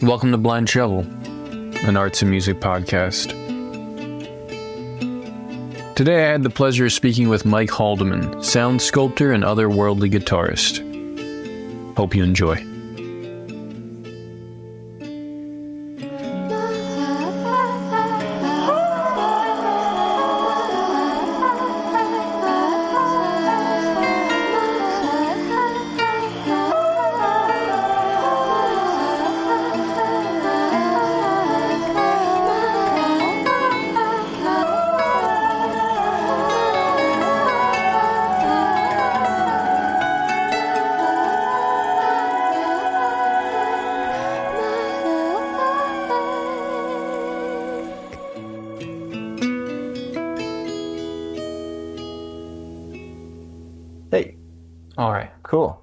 Welcome to Blind Shovel, an arts and music podcast. Today I had the pleasure of speaking with Mike Haldeman, sound sculptor and otherworldly guitarist. Hope you enjoy. Hey. All right. Cool.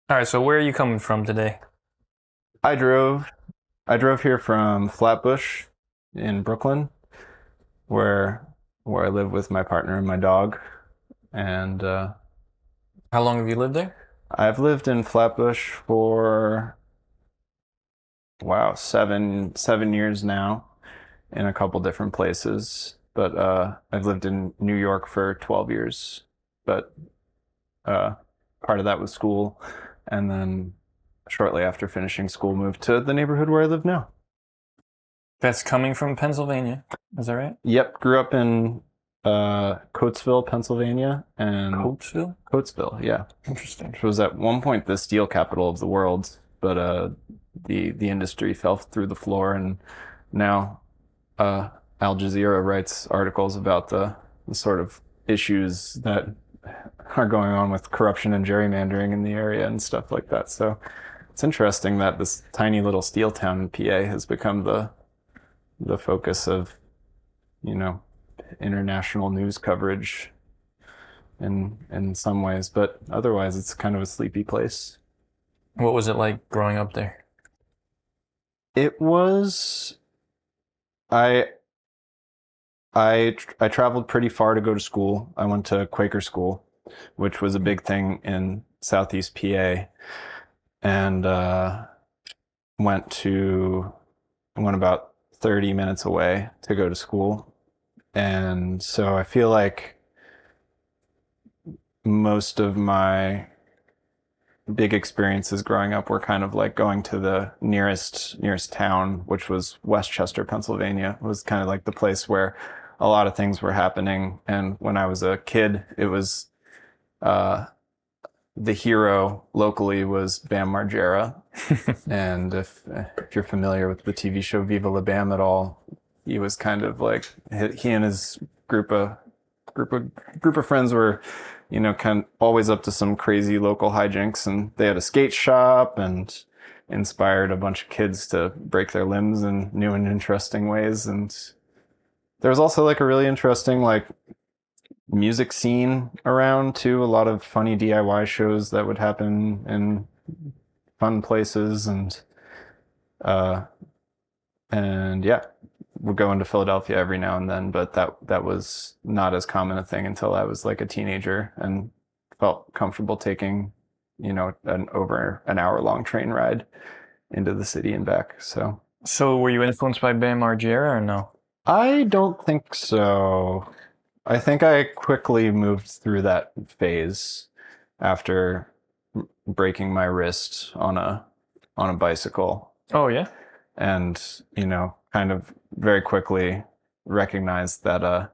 All right, so where are you coming from today? I drove here from Flatbush in Brooklyn, where I live with my partner and my dog. And How long have you lived there? I've lived in Flatbush for 7 years now, in a couple different places. But I've lived in New York for 12 years. But part of that was school, and then shortly after finishing school, moved to the neighborhood where I live now. That's coming from Pennsylvania, is that right? Yep, grew up in Coatesville, Pennsylvania, and Coatesville, yeah. Interesting. Which was at one point the steel capital of the world, but the industry fell through the floor, and now Al Jazeera writes articles about the sort of issues that are going on with corruption and gerrymandering in the area and stuff like that. So it's interesting that this tiny little steel town in PA has become the focus of, international news coverage in some ways, but otherwise it's kind of a sleepy place. What was it like growing up there? It was, I traveled pretty far to go to school. I went to Quaker school, which was a big thing in Southeast PA, and went about 30 minutes away to go to school. And so I feel like most of my big experiences growing up were kind of like going to the nearest town, which was Westchester, Pennsylvania. It was kind of like the place where a lot of things were happening. And when I was a kid, it was the hero locally was Bam Margera. And if you're familiar with the TV show Viva La Bam at all, he was kind of like, he and his group of friends were, kind of always up to some crazy local hijinks, and they had a skate shop and inspired a bunch of kids to break their limbs in new and interesting ways. And there was also like a really interesting like music scene around too. A lot of funny DIY shows that would happen in fun places, and yeah, we'd go into Philadelphia every now and then, but that was not as common a thing until I was like a teenager and felt comfortable taking, an over an hour long train ride into the city and back. So were you influenced by Bam Margera or no? I don't think so. I think I quickly moved through that phase after breaking my wrist on a bicycle. Oh yeah. And, kind of very quickly recognized that I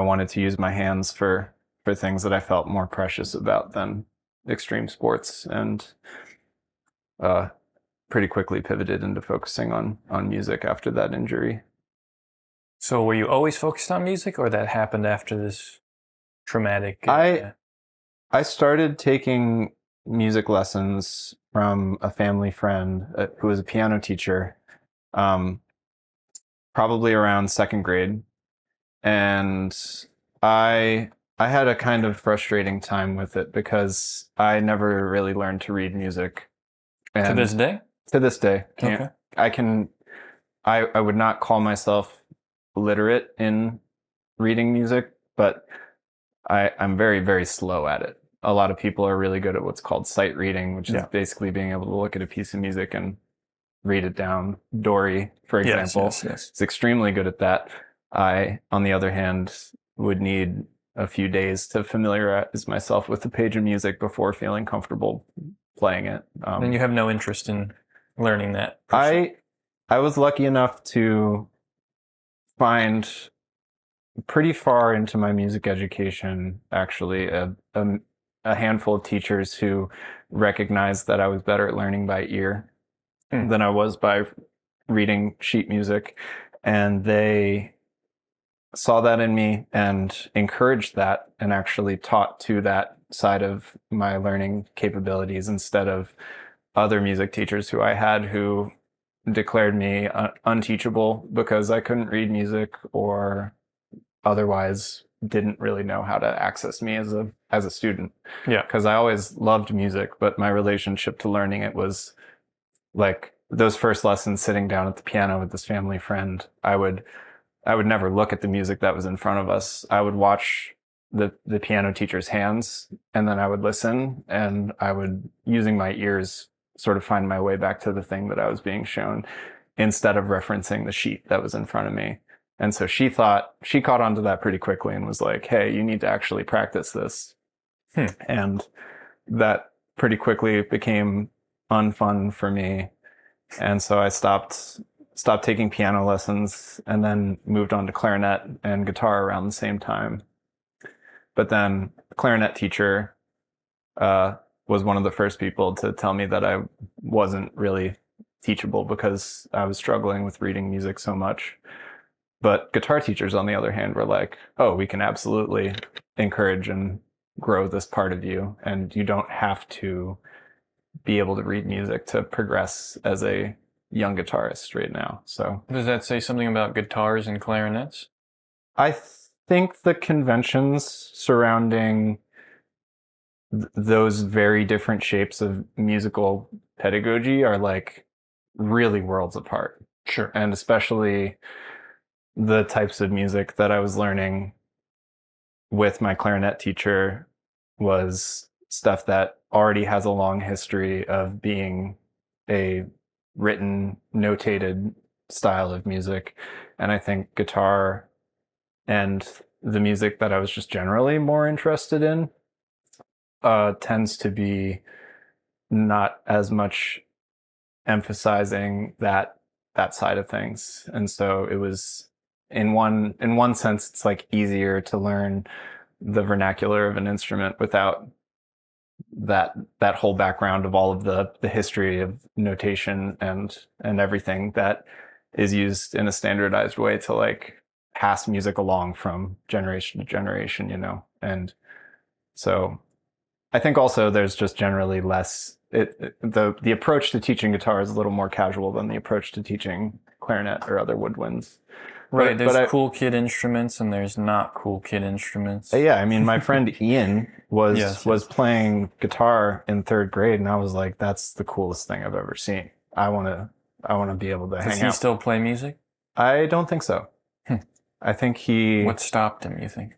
wanted to use my hands for things that I felt more precious about than extreme sports, and pretty quickly pivoted into focusing on music after that injury. So were you always focused on music, or that happened after this traumatic? I started taking music lessons from a family friend who was a piano teacher, probably around second grade. And I had a kind of frustrating time with it because I never really learned to read music. And to this day? To this day. Okay. I would not call myself literate in reading music, but I'm very, very slow at it. a lot of people are really good at what's called sight reading, which is Yeah. basically being able to look at a piece of music and read it down. Dory, for example, Yes. is extremely good at that. I, on the other hand, would need a few days to familiarize myself with the page of music before feeling comfortable playing it. Then you have no interest in learning that. per se. I was lucky enough to find pretty far into my music education, actually, a handful of teachers who recognized that I was better at learning by ear than I was by reading sheet music. And they saw that in me and encouraged that and actually taught to that side of my learning capabilities instead of other music teachers who I had who declared me unteachable because I couldn't read music or otherwise didn't really know how to access me as a student. Yeah. Because I always loved music, but my relationship to learning it was like those first lessons sitting down at the piano with this family friend. I would never look at the music that was in front of us. I would watch the piano teacher's hands and then I would listen and I would, using my ears, sort of find my way back to the thing that I was being shown instead of referencing the sheet that was in front of me. And so she caught on to that pretty quickly and was like, hey, you need to actually practice this. And that pretty quickly became unfun for me. And so I stopped taking piano lessons and then moved on to clarinet and guitar around the same time. But then the clarinet teacher was one of the first people to tell me that I wasn't really teachable because I was struggling with reading music so much. But guitar teachers, on the other hand, were like, oh, we can absolutely encourage and grow this part of you. And you don't have to be able to read music to progress as a young guitarist right now. So Does that say something about guitars and clarinets? I think the conventions surrounding those very different shapes of musical pedagogy are like really worlds apart. Sure. And especially the types of music that I was learning with my clarinet teacher was stuff that already has a long history of being a written, notated style of music. And I think guitar and the music that I was just generally more interested in tends to be not as much emphasizing that side of things. And so it was in one sense, it's like easier to learn the vernacular of an instrument without that whole background of all of the history of notation and everything that is used in a standardized way to like pass music along from generation to generation, you know. And so I think also there's just generally less the approach to teaching guitar is a little more casual than the approach to teaching clarinet or other woodwinds. Right, there's cool kid instruments and there's not cool kid instruments. Yeah, I mean, my friend Ian was Yes. playing guitar in third grade, and I was like, "That's the coolest thing I've ever seen. I want to be able to hang out." Does he still play music? I don't think so. I think What stopped him, you think?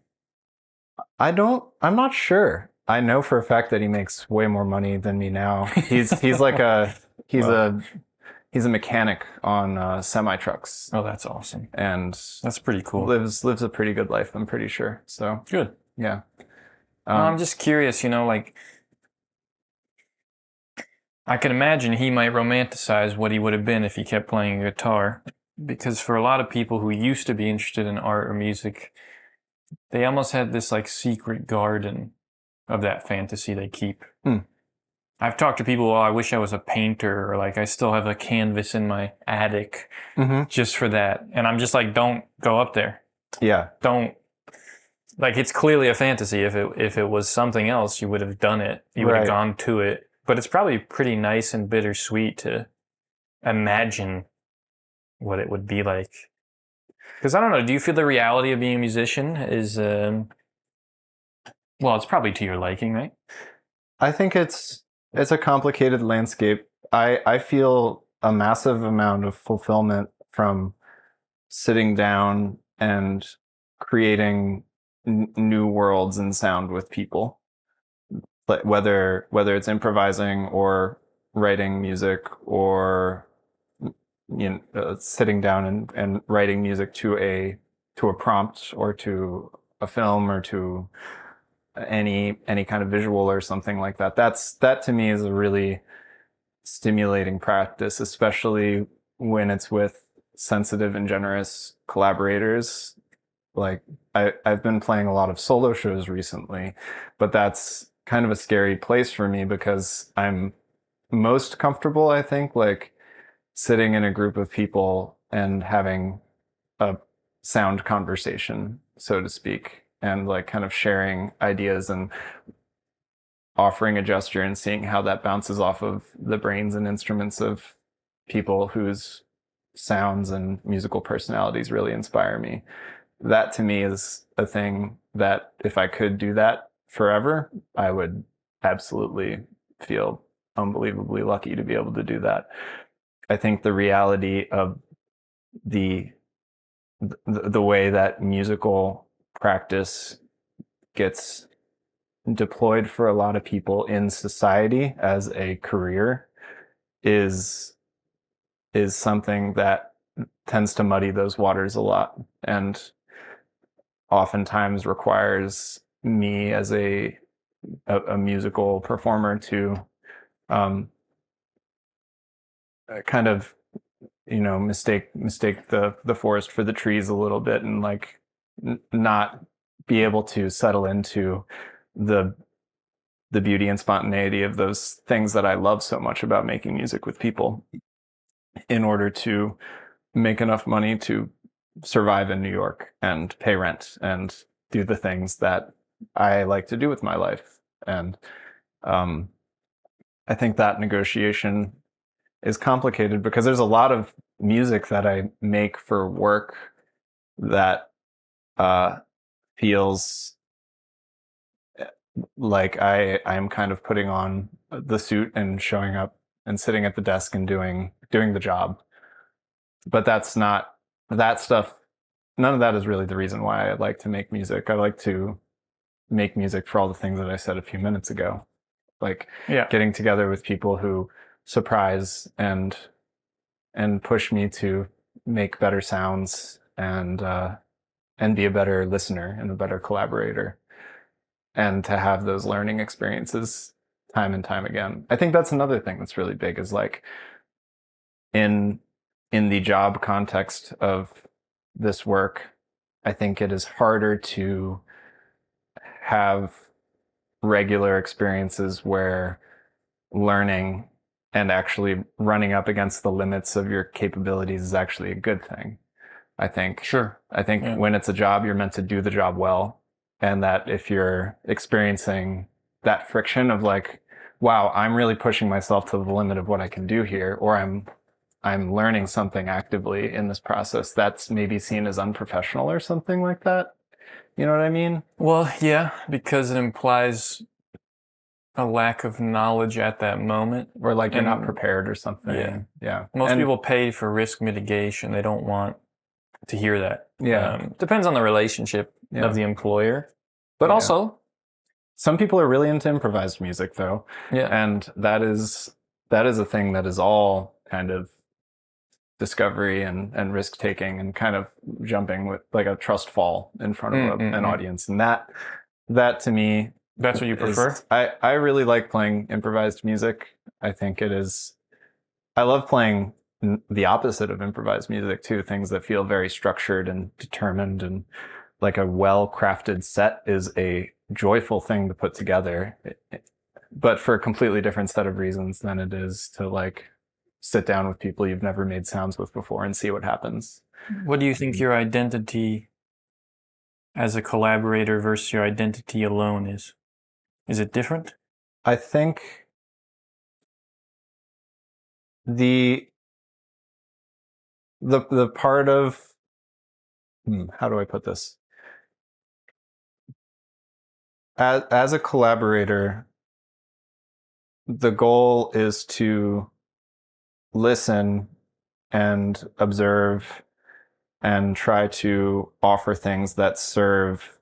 I'm not sure. I know for a fact that he makes way more money than me now. He's like he's a mechanic on semi trucks. Oh, that's awesome. And that's pretty cool. Lives a pretty good life, I'm pretty sure. So good. Yeah. I'm just curious, you know, like I can imagine he might romanticize what he would have been if he kept playing a guitar. Because for a lot of people who used to be interested in art or music, they almost had this like secret garden of that fantasy they keep. I've talked to people, I wish I was a painter, or like I still have a canvas in my attic just for that. And I'm just like, don't go up there. Yeah. Don't, like, it's clearly a fantasy. If it was something else, you would have done it. You would have gone to it. But it's probably pretty nice and bittersweet to imagine what it would be like. Because I don't know, do you feel the reality of being a musician is, well, it's probably to your liking, right? I think it's a complicated landscape. I feel a massive amount of fulfillment from sitting down and creating new worlds in sound with people. whether it's improvising or writing music or sitting down and writing music to a prompt or to a film or to any kind of visual or something like that. That to me is a really stimulating practice, especially when it's with sensitive and generous collaborators. Like I've been playing a lot of solo shows recently, but that's kind of a scary place for me because I'm most comfortable, I think, like sitting in a group of people and having a sound conversation, so to speak, and like kind of sharing ideas and offering a gesture and seeing how that bounces off of the brains and instruments of people whose sounds and musical personalities really inspire me. That to me is a thing that if I could do that forever, I would absolutely feel unbelievably lucky to be able to do that. I think the reality of the way that musical practice gets deployed for a lot of people in society as a career is something that tends to muddy those waters a lot and oftentimes requires me as a musical performer to kind of mistake the forest for the trees a little bit and like not be able to settle into the beauty and spontaneity of those things that I love so much about making music with people in order to make enough money to survive in New York and pay rent and do the things that I like to do with my life. And I think that negotiation is complicated because there's a lot of music that I make for work that feels like I'm kind of putting on the suit and showing up and sitting at the desk and doing the job. But that's not that stuff. None of that is really the reason why I like to make music. I like to make music for all the things that I said a few minutes ago, like getting together with people who surprise and push me to make better sounds and be a better listener and a better collaborator, and to have those learning experiences time and time again. I think that's another thing that's really big is like in the job context of this work, I think it is harder to have regular experiences where learning and actually running up against the limits of your capabilities is actually a good thing. I think. Sure. I think when it's a job, you're meant to do the job well. And that if you're experiencing that friction of like, wow, I'm really pushing myself to the limit of what I can do here, or I'm learning something actively in this process, that's maybe seen as unprofessional or something like that. You know what I mean? Well, yeah, because it implies a lack of knowledge at that moment. Or like you're not prepared or something. Yeah. Most people pay for risk mitigation. They don't want to hear that. Yeah. Depends on the relationship of the employer. But also, some people are really into improvised music though. Yeah. And that is a thing that is all kind of discovery and risk taking and kind of jumping with like a trust fall in front of an audience. And that to me, that's what you prefer? I really like playing improvised music. I think it is, I love playing the opposite of improvised music too, things that feel very structured and determined, and like a well-crafted set is a joyful thing to put together, but for a completely different set of reasons than it is to like sit down with people you've never made sounds with before and see what happens. What do you think your identity as a collaborator versus your identity alone is? Is it different? I think the part of, how do I put this? As a collaborator, the goal is to listen and observe and try to offer things that serve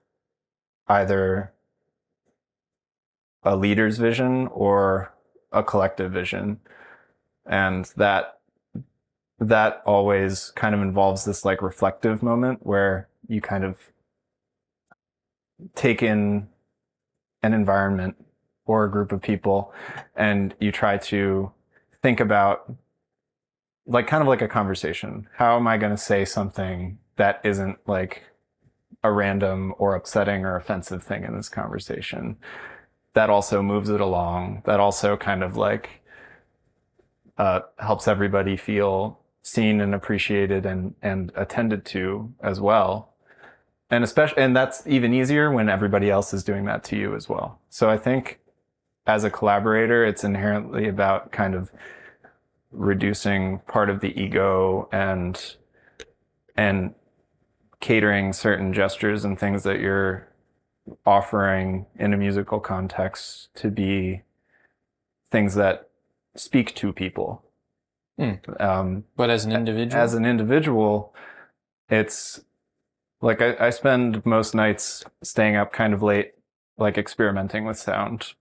either a leader's vision or a collective vision. And that always kind of involves this like reflective moment where you kind of take in an environment or a group of people and you try to think about like kind of like a conversation. How am I going to say something that isn't like a random or upsetting or offensive thing in this conversation that also moves it along, that also kind of like helps everybody feel seen and appreciated and attended to as well. And that's even easier when everybody else is doing that to you as well. So I think as a collaborator, it's inherently about kind of reducing part of the ego and catering certain gestures and things that you're offering in a musical context to be things that speak to people. But as an individual, it's like I spend most nights staying up kind of late, like experimenting with sound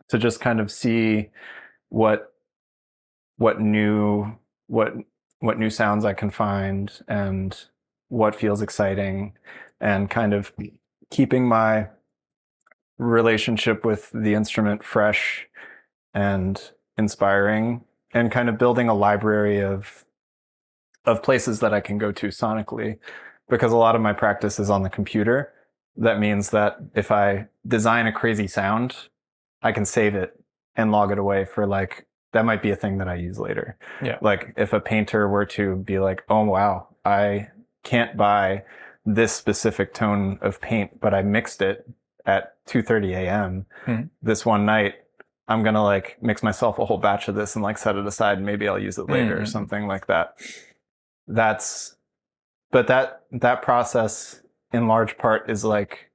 to just kind of see what new sounds I can find and what feels exciting, and kind of keeping my relationship with the instrument fresh and inspiring, and kind of building a library of places that I can go to sonically, because a lot of my practice is on the computer. That means that if I design a crazy sound, I can save it and log it away for like, that might be a thing that I use later. Yeah. Like if a painter were to be like, oh wow, I can't buy this specific tone of paint, but I mixed it at 2:30 a.m. This one night, I'm going to like mix myself a whole batch of this and like set it aside and maybe I'll use it later or something like that. But that process in large part is like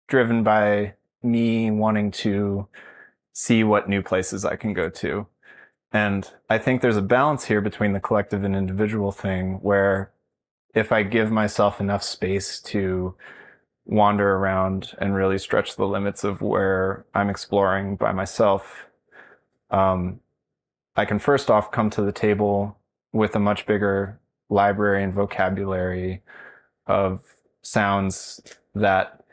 driven by me wanting to see what new places I can go to. And I think there's a balance here between the collective and individual thing, where if I give myself enough space to wander around and really stretch the limits of where I'm exploring by myself, I can first off come to the table with a much bigger library and vocabulary of sounds that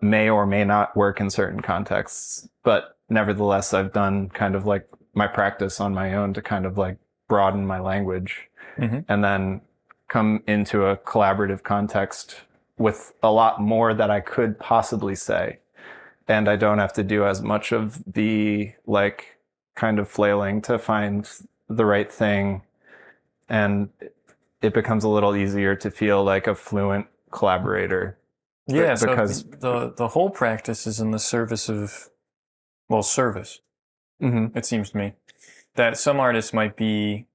may or may not work in certain contexts. But nevertheless, I've done kind of like my practice on my own to kind of like broaden my language, and then come into a collaborative context with a lot more that I could possibly say. And I don't have to do as much of the like kind of flailing to find the right thing. And it becomes a little easier to feel like a fluent collaborator. Yeah, because so the whole practice is in the service of, well, service. It seems to me that some artists might be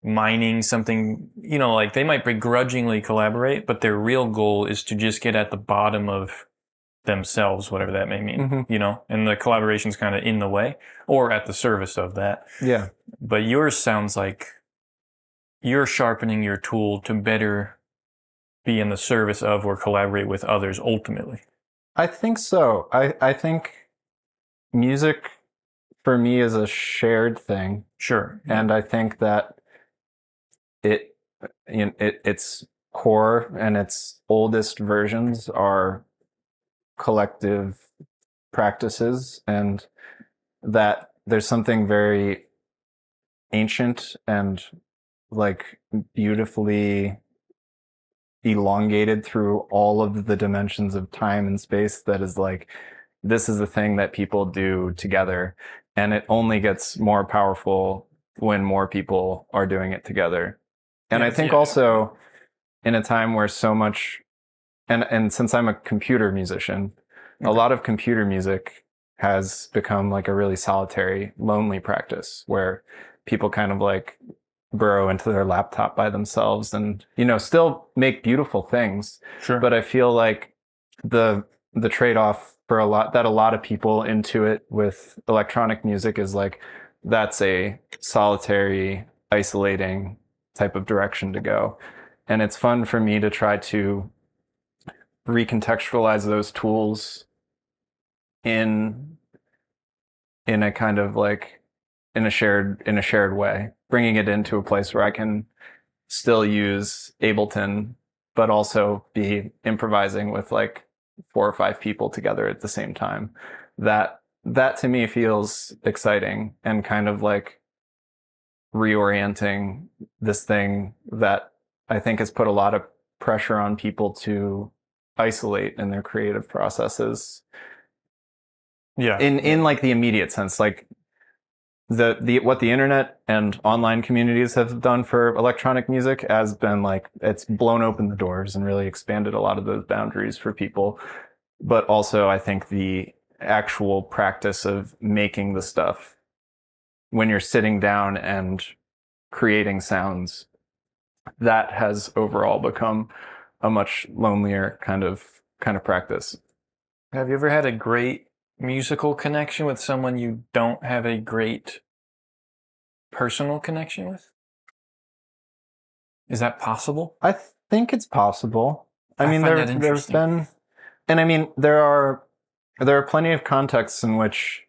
mining something, you know, like they might begrudgingly collaborate, but their real goal is to just get at the bottom of themselves, whatever that may mean, you know, and the collaboration's kind of in the way or at the service of that. Yeah. But yours sounds like you're sharpening your tool to better be in the service of or collaborate with others ultimately. I think so. I think music for me is a shared thing. Sure. And I think that its core and its oldest versions are collective practices, and that there's something very ancient and like beautifully elongated through all of the dimensions of time and space that is like, this is a thing that people do together, and it only gets more powerful when more people are doing it together. And I think also in a time where so much, and since I'm a computer musician, a lot of computer music has become like a really solitary, lonely practice where people kind of like burrow into their laptop by themselves and, you know, still make beautiful things. Sure. But I feel like the trade-off for a lot of people intuit with electronic music is like, that's a solitary, isolating type of direction to go. And it's fun for me to try to recontextualize those tools in a kind of like in a shared way, bringing it into a place where I can still use Ableton, but also be improvising with like 4 or 5 people together at the same time. That to me feels exciting and kind of like reorienting this thing that I think has put a lot of pressure on people to isolate in their creative processes. Yeah. In like the immediate sense, like the what the internet and online communities have done for electronic music has been like, it's blown open the doors and really expanded a lot of those boundaries for people. But also I think the actual practice of making the stuff when you're sitting down and creating sounds, that has overall become a much lonelier kind of practice. Have you ever had a great musical connection with someone you don't have a great personal connection with? Is that possible? I think it's possible. I mean, find that there's interesting. been, and I mean, there are plenty of contexts in which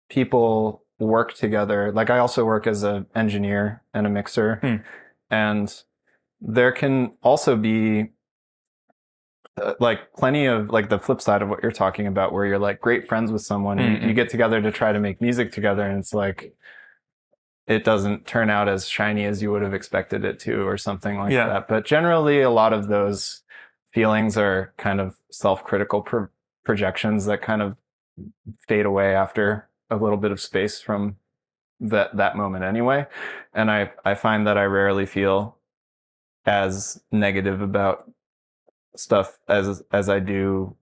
people work together. Like I also work as an engineer and a mixer, and there can also be like plenty of like the flip side of what you're talking about, where you're like great friends with someone, you get together to try to make music together, and it's like it doesn't turn out as shiny as you would have expected it to, or something like that. But generally, a lot of those feelings are kind of self-critical projections that kind of fade away after a little bit of space from that moment anyway. And I find that I rarely feel as negative about stuff as I do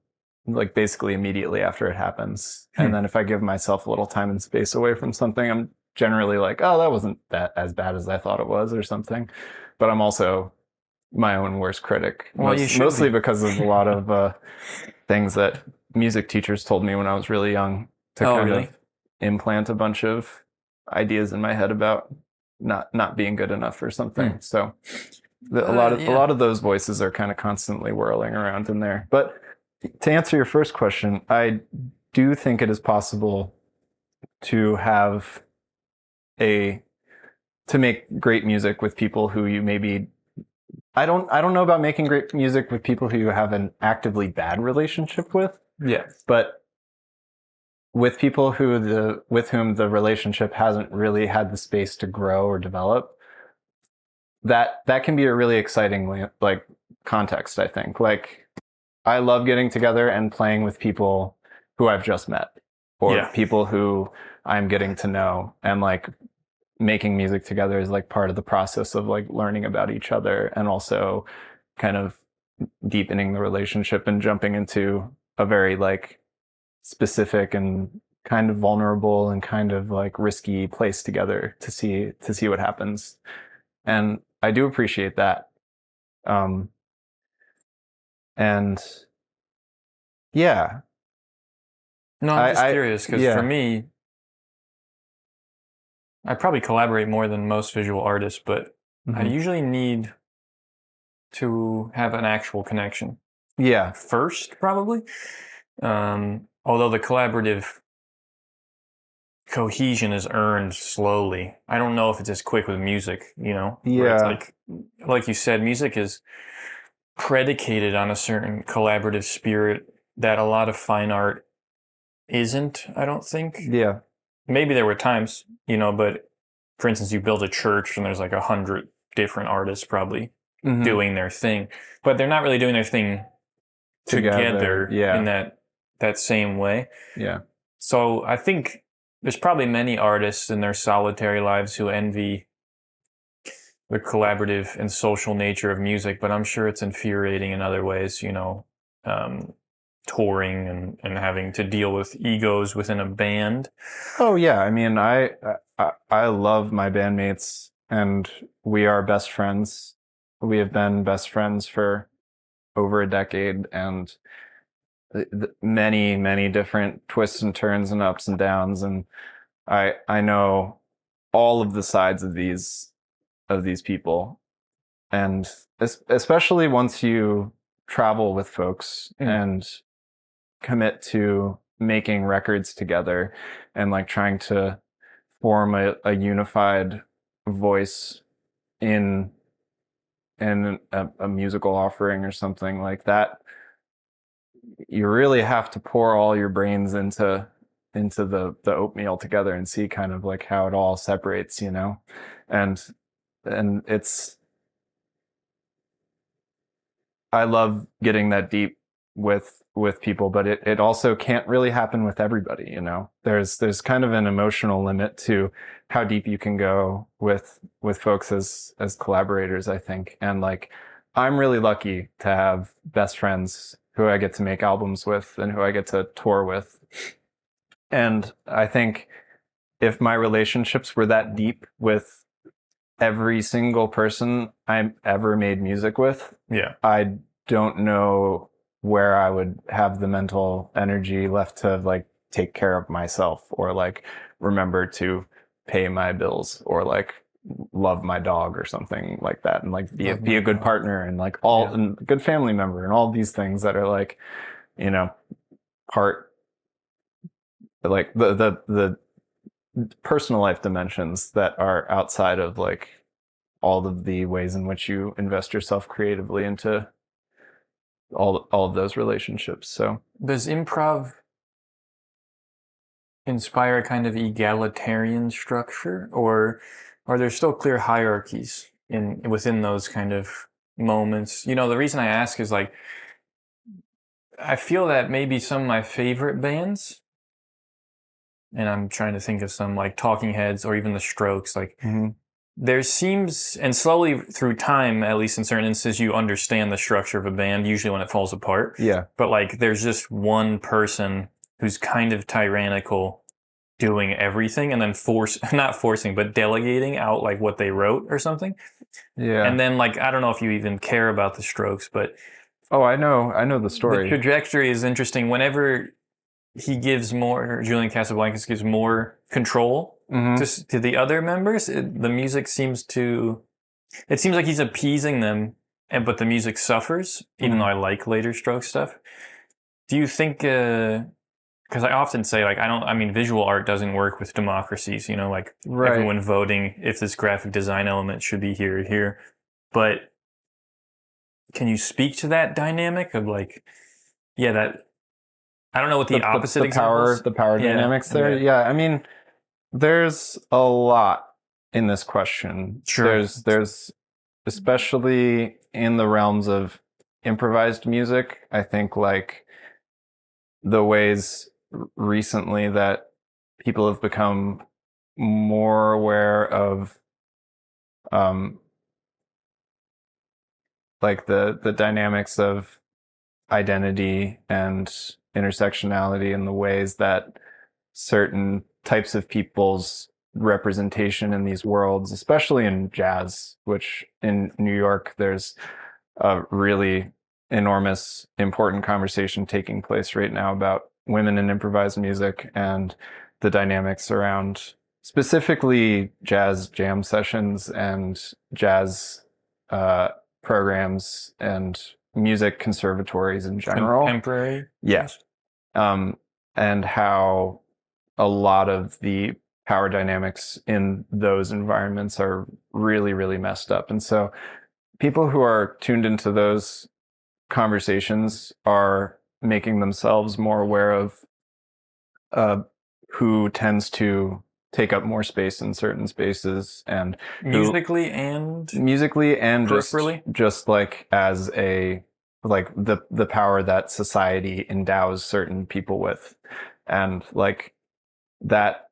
like basically immediately after it happens. And then if I give myself a little time and space away from something, I'm generally like, oh, that wasn't that as bad as I thought it was, or something. But I'm also my own worst critic, mostly because of a lot of things that music teachers told me when I was really young to of implant a bunch of ideas in my head about not being good enough or something. So a lot of those voices are kind of constantly whirling around in there. But to answer your first question, I do think it is possible to have to make great music with people who you maybe I don't know about making great music with people who you have an actively bad relationship with. Yeah. But with people with whom the relationship hasn't really had the space to grow or develop, that can be a really exciting like context, I think. Like I love getting together and playing with people who I've just met, or people who I'm getting to know, and like making music together is like part of the process of like learning about each other, and also kind of deepening the relationship and jumping into a very like specific and kind of vulnerable and kind of like risky place together to see what happens. And I do appreciate that. And yeah. No, I'm just curious, because for me, I probably collaborate more than most visual artists, but I usually need to have an actual connection. Yeah. First, probably. Although the collaborative cohesion is earned slowly. I don't know if it's as quick with music, you know? Yeah. It's like you said, music is predicated on a certain collaborative spirit that a lot of fine art isn't, I don't think. Yeah. Maybe there were times, you know, but for instance, you build a church and there's like 100 different artists probably doing their thing, but they're not really doing their thing together in that same way. Yeah. So I think there's probably many artists in their solitary lives who envy the collaborative and social nature of music, but I'm sure it's infuriating in other ways, you know, touring and having to deal with egos within a band. Oh yeah, I mean, I love my bandmates, and we are best friends. We have been best friends for over a decade, and many different twists and turns and ups and downs, and I know all of the sides of these people, and especially once you travel with folks and commit to making records together and like trying to form a unified voice in a musical offering or something like that, you really have to pour all your brains into the oatmeal together and see kind of like how it all separates, you know? And it's, I love getting that deep with people, but it also can't really happen with everybody, you know? There's kind of an emotional limit to how deep you can go with folks as collaborators, I think. And like, I'm really lucky to have best friends who I get to make albums with and who I get to tour with. And I think if my relationships were that deep with every single person I ever made music with, Yeah. I don't know where I would have the mental energy left to like take care of myself or like remember to pay my bills or like love my dog or something like that, and like be a good partner and like and good family member and all these things that are like, you know, part like the personal life dimensions that are outside of like all of the ways in which you invest yourself creatively into all of those relationships. So does improv inspire a kind of egalitarian structure, or are there still clear hierarchies within those kind of moments? You know, the reason I ask is like, I feel that maybe some of my favorite bands, and I'm trying to think of some like Talking Heads or even the Strokes, like there seems, and slowly through time, at least in certain instances, you understand the structure of a band, usually when it falls apart. Yeah. But like there's just one person who's kind of tyrannical doing everything and then not forcing, but delegating out like what they wrote or something. Yeah. And then like, I don't know if you even care about the Strokes, but oh, I know the story. The trajectory is interesting. Whenever he gives more, Julian Casablancas gives more control to the other members, the music seems like he's appeasing them, but the music suffers, even though I like later Stroke stuff. Do you think, because I often say, like, visual art doesn't work with democracies, you know, like everyone voting if this graphic design element should be here or here. But can you speak to that dynamic of like, that, I don't know what the opposite examples. The power dynamics there. Yeah. I mean, there's a lot in this question. Sure. There's especially in the realms of improvised music, I think like the ways recently that people have become more aware of like the dynamics of identity and intersectionality and the ways that certain types of people's representation in these worlds, especially in jazz, which in New York, there's a really enormous, important conversation taking place right now about women in improvised music and the dynamics around specifically jazz jam sessions and jazz programs and music conservatories in general. Contemporary? Yes. And how a lot of the power dynamics in those environments are really, really messed up. And so people who are tuned into those conversations are making themselves more aware of who tends to take up more space in certain spaces and musically and just like as a like the power that society endows certain people with, and like that's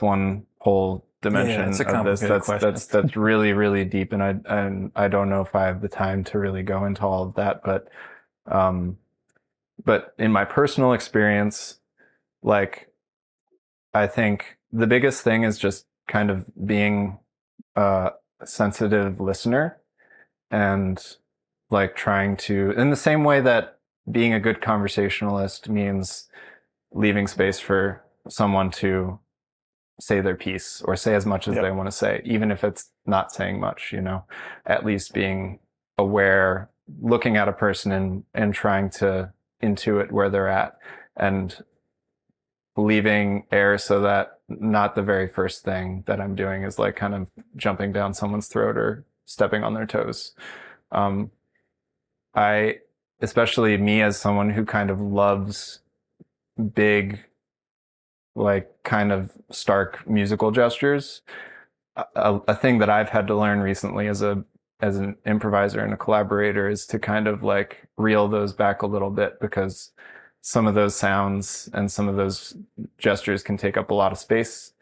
one whole dimension of this that's really, really deep, and I don't know if I have the time to really go into all of that, but in my personal experience, like I think the biggest thing is just kind of being a sensitive listener and like trying to, in the same way that being a good conversationalist means leaving space for someone to say their piece or say as much as they want to say, even if it's not saying much, you know, at least being aware, looking at a person and trying to intuit where they're at and leaving air so that not the very first thing that I'm doing is like kind of jumping down someone's throat or stepping on their toes. Especially me as someone who kind of loves big, like kind of stark musical gestures. A thing that I've had to learn recently as an improviser and a collaborator is to kind of like reel those back a little bit, because some of those sounds and some of those gestures can take up a lot of space.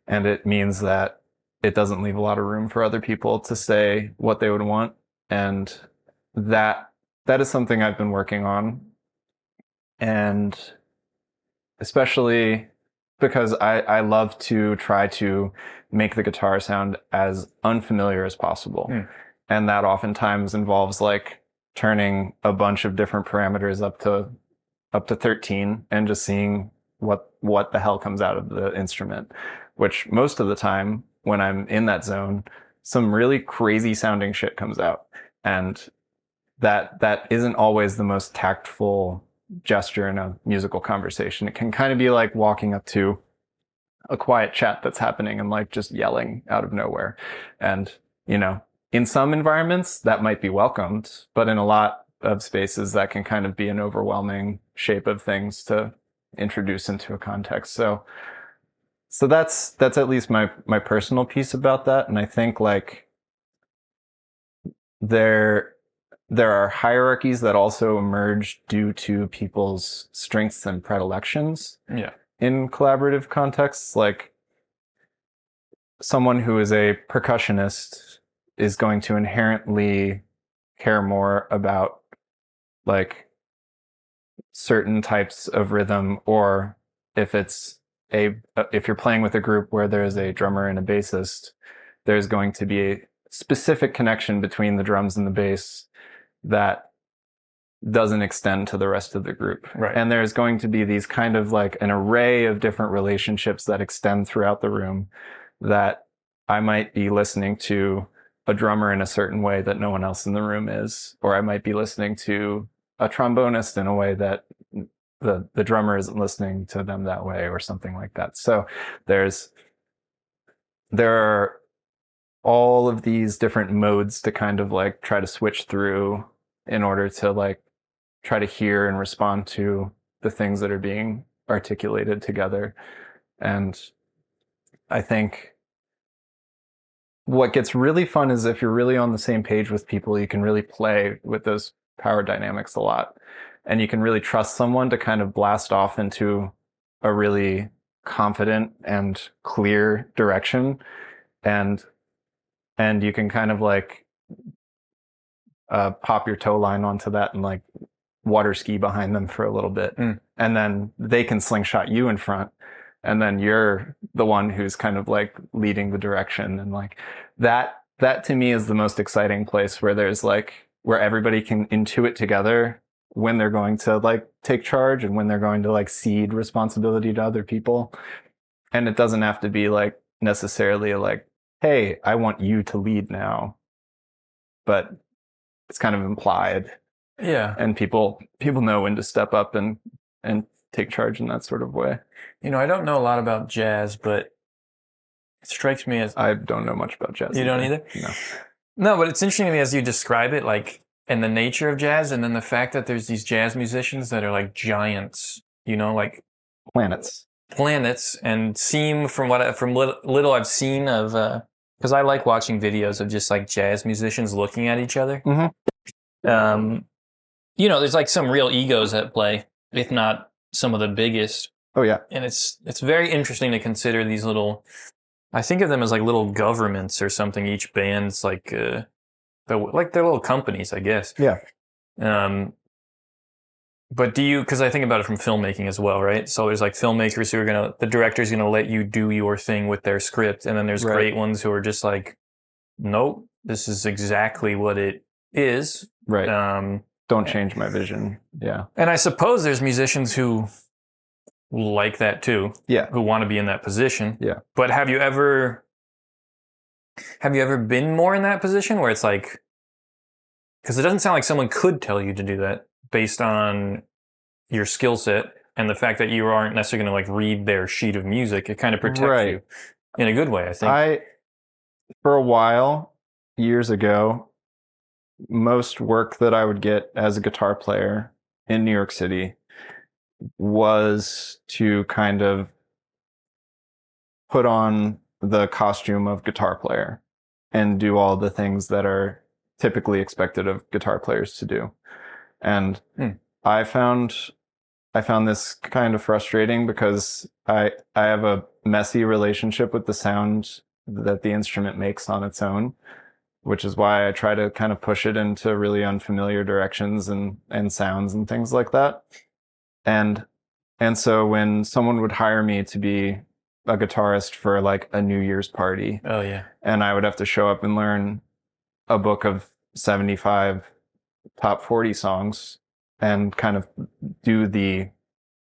And it means that it doesn't leave a lot of room for other people to say what they would want. And that is something I've been working on. And especially because I love to try to make the guitar sound as unfamiliar as possible. And that oftentimes involves like turning a bunch of different parameters up to 13 and just seeing what the hell comes out of the instrument, which most of the time when I'm in that zone, some really crazy sounding shit comes out. And that isn't always the most tactful gesture in a musical conversation. It can kind of be like walking up to a quiet chat that's happening and like just yelling out of nowhere. And, you know, in some environments that might be welcomed, but in a lot of spaces that can kind of be an overwhelming shape of things to introduce into a context. So that's at least my personal piece about that. And I think like there are hierarchies that also emerge due to people's strengths and predilections. Yeah. In collaborative contexts, like someone who is a percussionist is going to inherently care more about like certain types of rhythm, or if you're playing with a group where there's a drummer and a bassist, there's going to be a specific connection between the drums and the bass that doesn't extend to the rest of the group. Right. And there's going to be these kind of like an array of different relationships that extend throughout the room, that I might be listening to a drummer in a certain way that no one else in the room is, or I might be listening to a trombonist in a way that the drummer isn't listening to them that way, or something like that. So there are all of these different modes to kind of like try to switch through in order to like try to hear and respond to the things that are being articulated together. And I think what gets really fun is if you're really on the same page with people, you can really play with those power dynamics a lot. And you can really trust someone to kind of blast off into a really confident and clear direction. And you can kind of like pop your toe line onto that and like water ski behind them for a little bit. And then they can slingshot you in front. And then you're the one who's kind of like leading the direction. And like that to me is the most exciting place, where there's like, where everybody can intuit together when they're going to like take charge and when they're going to like cede responsibility to other people. And it doesn't have to be like necessarily like, hey, I want you to lead now, but it's kind of implied. Yeah. And people know when to step up and take charge in that sort of way. You know, I don't know a lot about jazz, but it strikes me as... I don't know much about jazz. You don't either? No. No, but it's interesting to me as you describe it, like, and the nature of jazz, and then the fact that there's these jazz musicians that are like giants, you know, like planets, and seem from little I've seen of, because I like watching videos of just like jazz musicians looking at each other. Mm-hmm. You know, there's like some real egos at play, if not some of the biggest. Oh yeah. And it's very interesting to consider these little, I think of them as like little governments or something. Each band's like, they're little companies, I guess. Yeah. But because I think about it from filmmaking as well, right? So there's like filmmakers who are the director's gonna let you do your thing with their script. And then there's great ones who are just like, nope, this is exactly what it is. Right. Don't change my vision. Yeah. And I suppose there's musicians who like that too. Yeah. Who want to be in that position. Yeah. But have you ever been more in that position where it's like, because it doesn't sound like someone could tell you to do that based on your skill set, And the fact that you aren't necessarily going to like read their sheet of music, it kind of protects Right. you in a good way, I think. For a while, years ago, most work that I would get as a guitar player in New York City was to kind of put on the costume of guitar player and do all the things that are typically expected of guitar players to do. And I found this kind of frustrating because I have a messy relationship with the sound that the instrument makes on its own, which is why I try to kind of push it into really unfamiliar directions and sounds and things like that. And so when someone would hire me to be a guitarist for like a New Year's party, Oh yeah. and I would have to show up and learn a book of 75 top 40 songs and kind of do the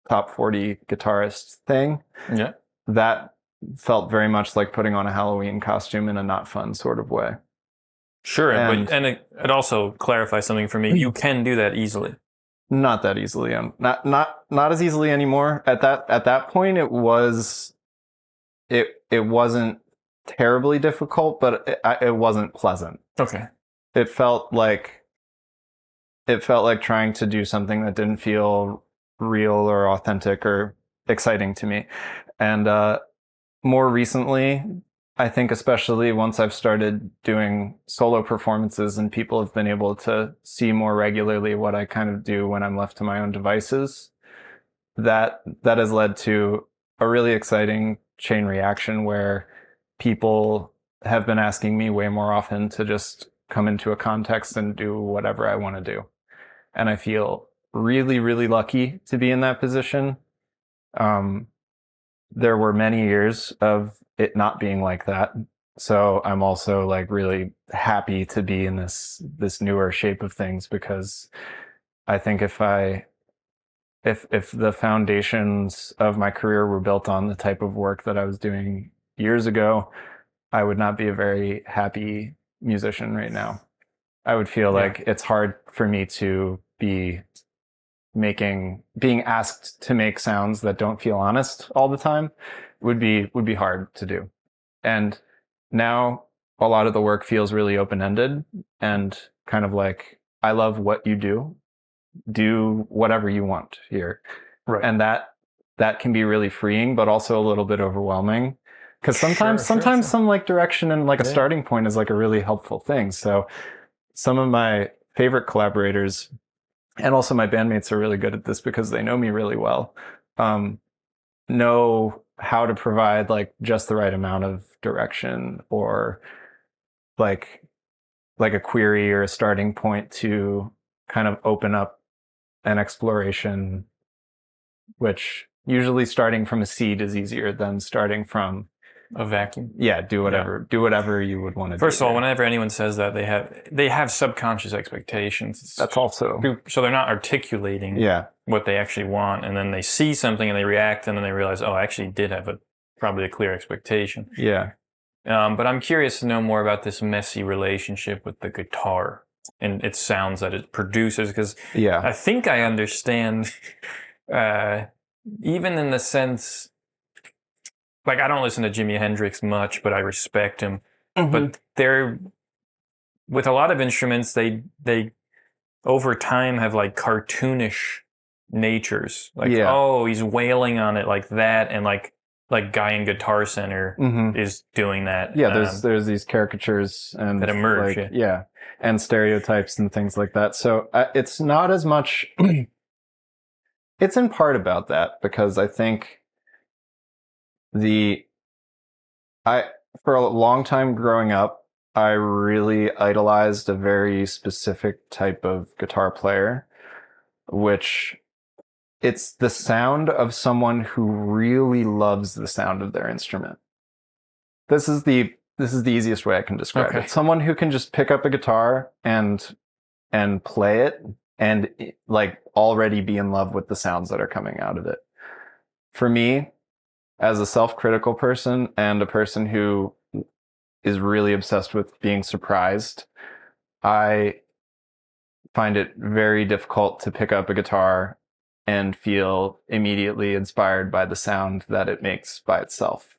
top 40 guitarist thing. Yeah. That felt very much like putting on a Halloween costume in a not fun sort of way. Sure. And it also clarifies something for me. You can do that easily. Not that easily. Not as easily anymore. At that point, it wasn't terribly difficult, but it wasn't pleasant. Okay. It felt like trying to do something that didn't feel real or authentic or exciting to me. And more recently, I think especially once I've started doing solo performances and people have been able to see more regularly what I kind of do when I'm left to my own devices, that has led to a really exciting chain reaction where people have been asking me way more often to just come into a context and do whatever I want to do. And I feel really, really lucky to be in that position. There were many years of it not being like that. So I'm also like really happy to be in this newer shape of things, because I think if the foundations of my career were built on the type of work that I was doing years ago, I would not be a very happy musician right now. I would feel like it's hard for me to be being asked to make sounds that don't feel honest all the time would be hard to do. And now a lot of the work feels really open-ended and kind of like, I love what you do whatever you want here. Right. And that can be really freeing, but also a little bit overwhelming, because sometimes some like direction and like a starting point is like a really helpful thing. So some of my favorite collaborators and also my bandmates are really good at this because they know me really well, know how to provide like just the right amount of direction or like a query or a starting point to kind of open up an exploration, which usually starting from a seed is easier than starting from a vacuum. Yeah, do whatever you would want to do. First of all, whenever anyone says that, they have subconscious expectations. That's also so they're not articulating what they actually want, and then they see something and they react, and then they realize, oh, I actually did have probably a clear expectation. Yeah. But I'm curious to know more about this messy relationship with the guitar and its sounds that it produces, because I think I understand, even in the sense, like, I don't listen to Jimi Hendrix much, but I respect him. Mm-hmm. But with a lot of instruments, they over time have like cartoonish natures. Like, oh, he's wailing on it like that, and like Guy in Guitar Center is doing that. Yeah, there's these caricatures and that emerge. Like, and stereotypes and things like that. So it's not as much. It's in part about that, because I think for a long time growing up, I really idolized a very specific type of guitar player, which it's the sound of someone who really loves the sound of their instrument. This is the easiest way I can describe it. Someone who can just pick up a guitar and play it and like already be in love with the sounds that are coming out of it. For me, as a self-critical person and a person who is really obsessed with being surprised, I find it very difficult to pick up a guitar and feel immediately inspired by the sound that it makes by itself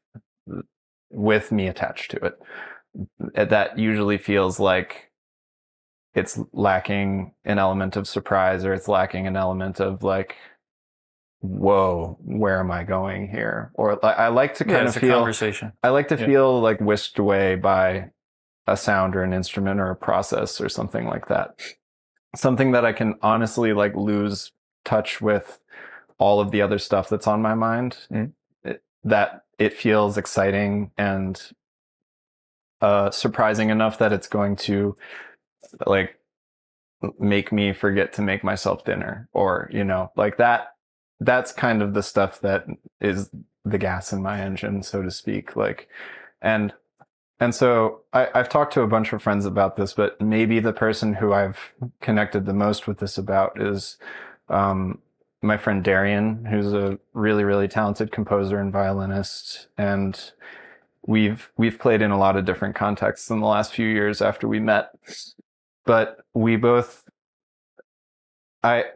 with me attached to it. That usually feels like it's lacking an element of surprise, or it's lacking an element of like, whoa, where am I going here? Or I like to kind of feel conversation. I like to feel like whisked away by a sound or an instrument or a process or something like that. Something that I can honestly like lose touch with all of the other stuff that's on my mind. That it feels exciting and surprising enough that it's going to like make me forget to make myself dinner, or like that. That's kind of the stuff that is the gas in my engine, so to speak. Like, and so I've talked to a bunch of friends about this, but maybe the person who I've connected the most with this about is my friend Darian, who's a really, really talented composer and violinist. And we've played in a lot of different contexts in the last few years after we met. But we both, I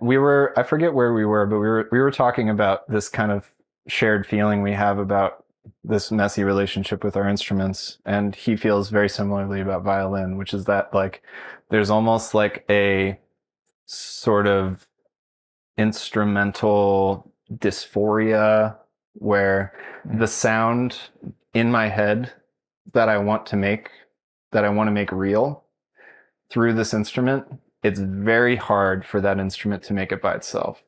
forget where we were, but we were talking about this kind of shared feeling we have about this messy relationship with our instruments. And he feels very similarly about violin, which is that like there's almost like a sort of instrumental dysphoria where the sound in my head that I want to make real through this instrument, it's very hard for that instrument to make it by itself.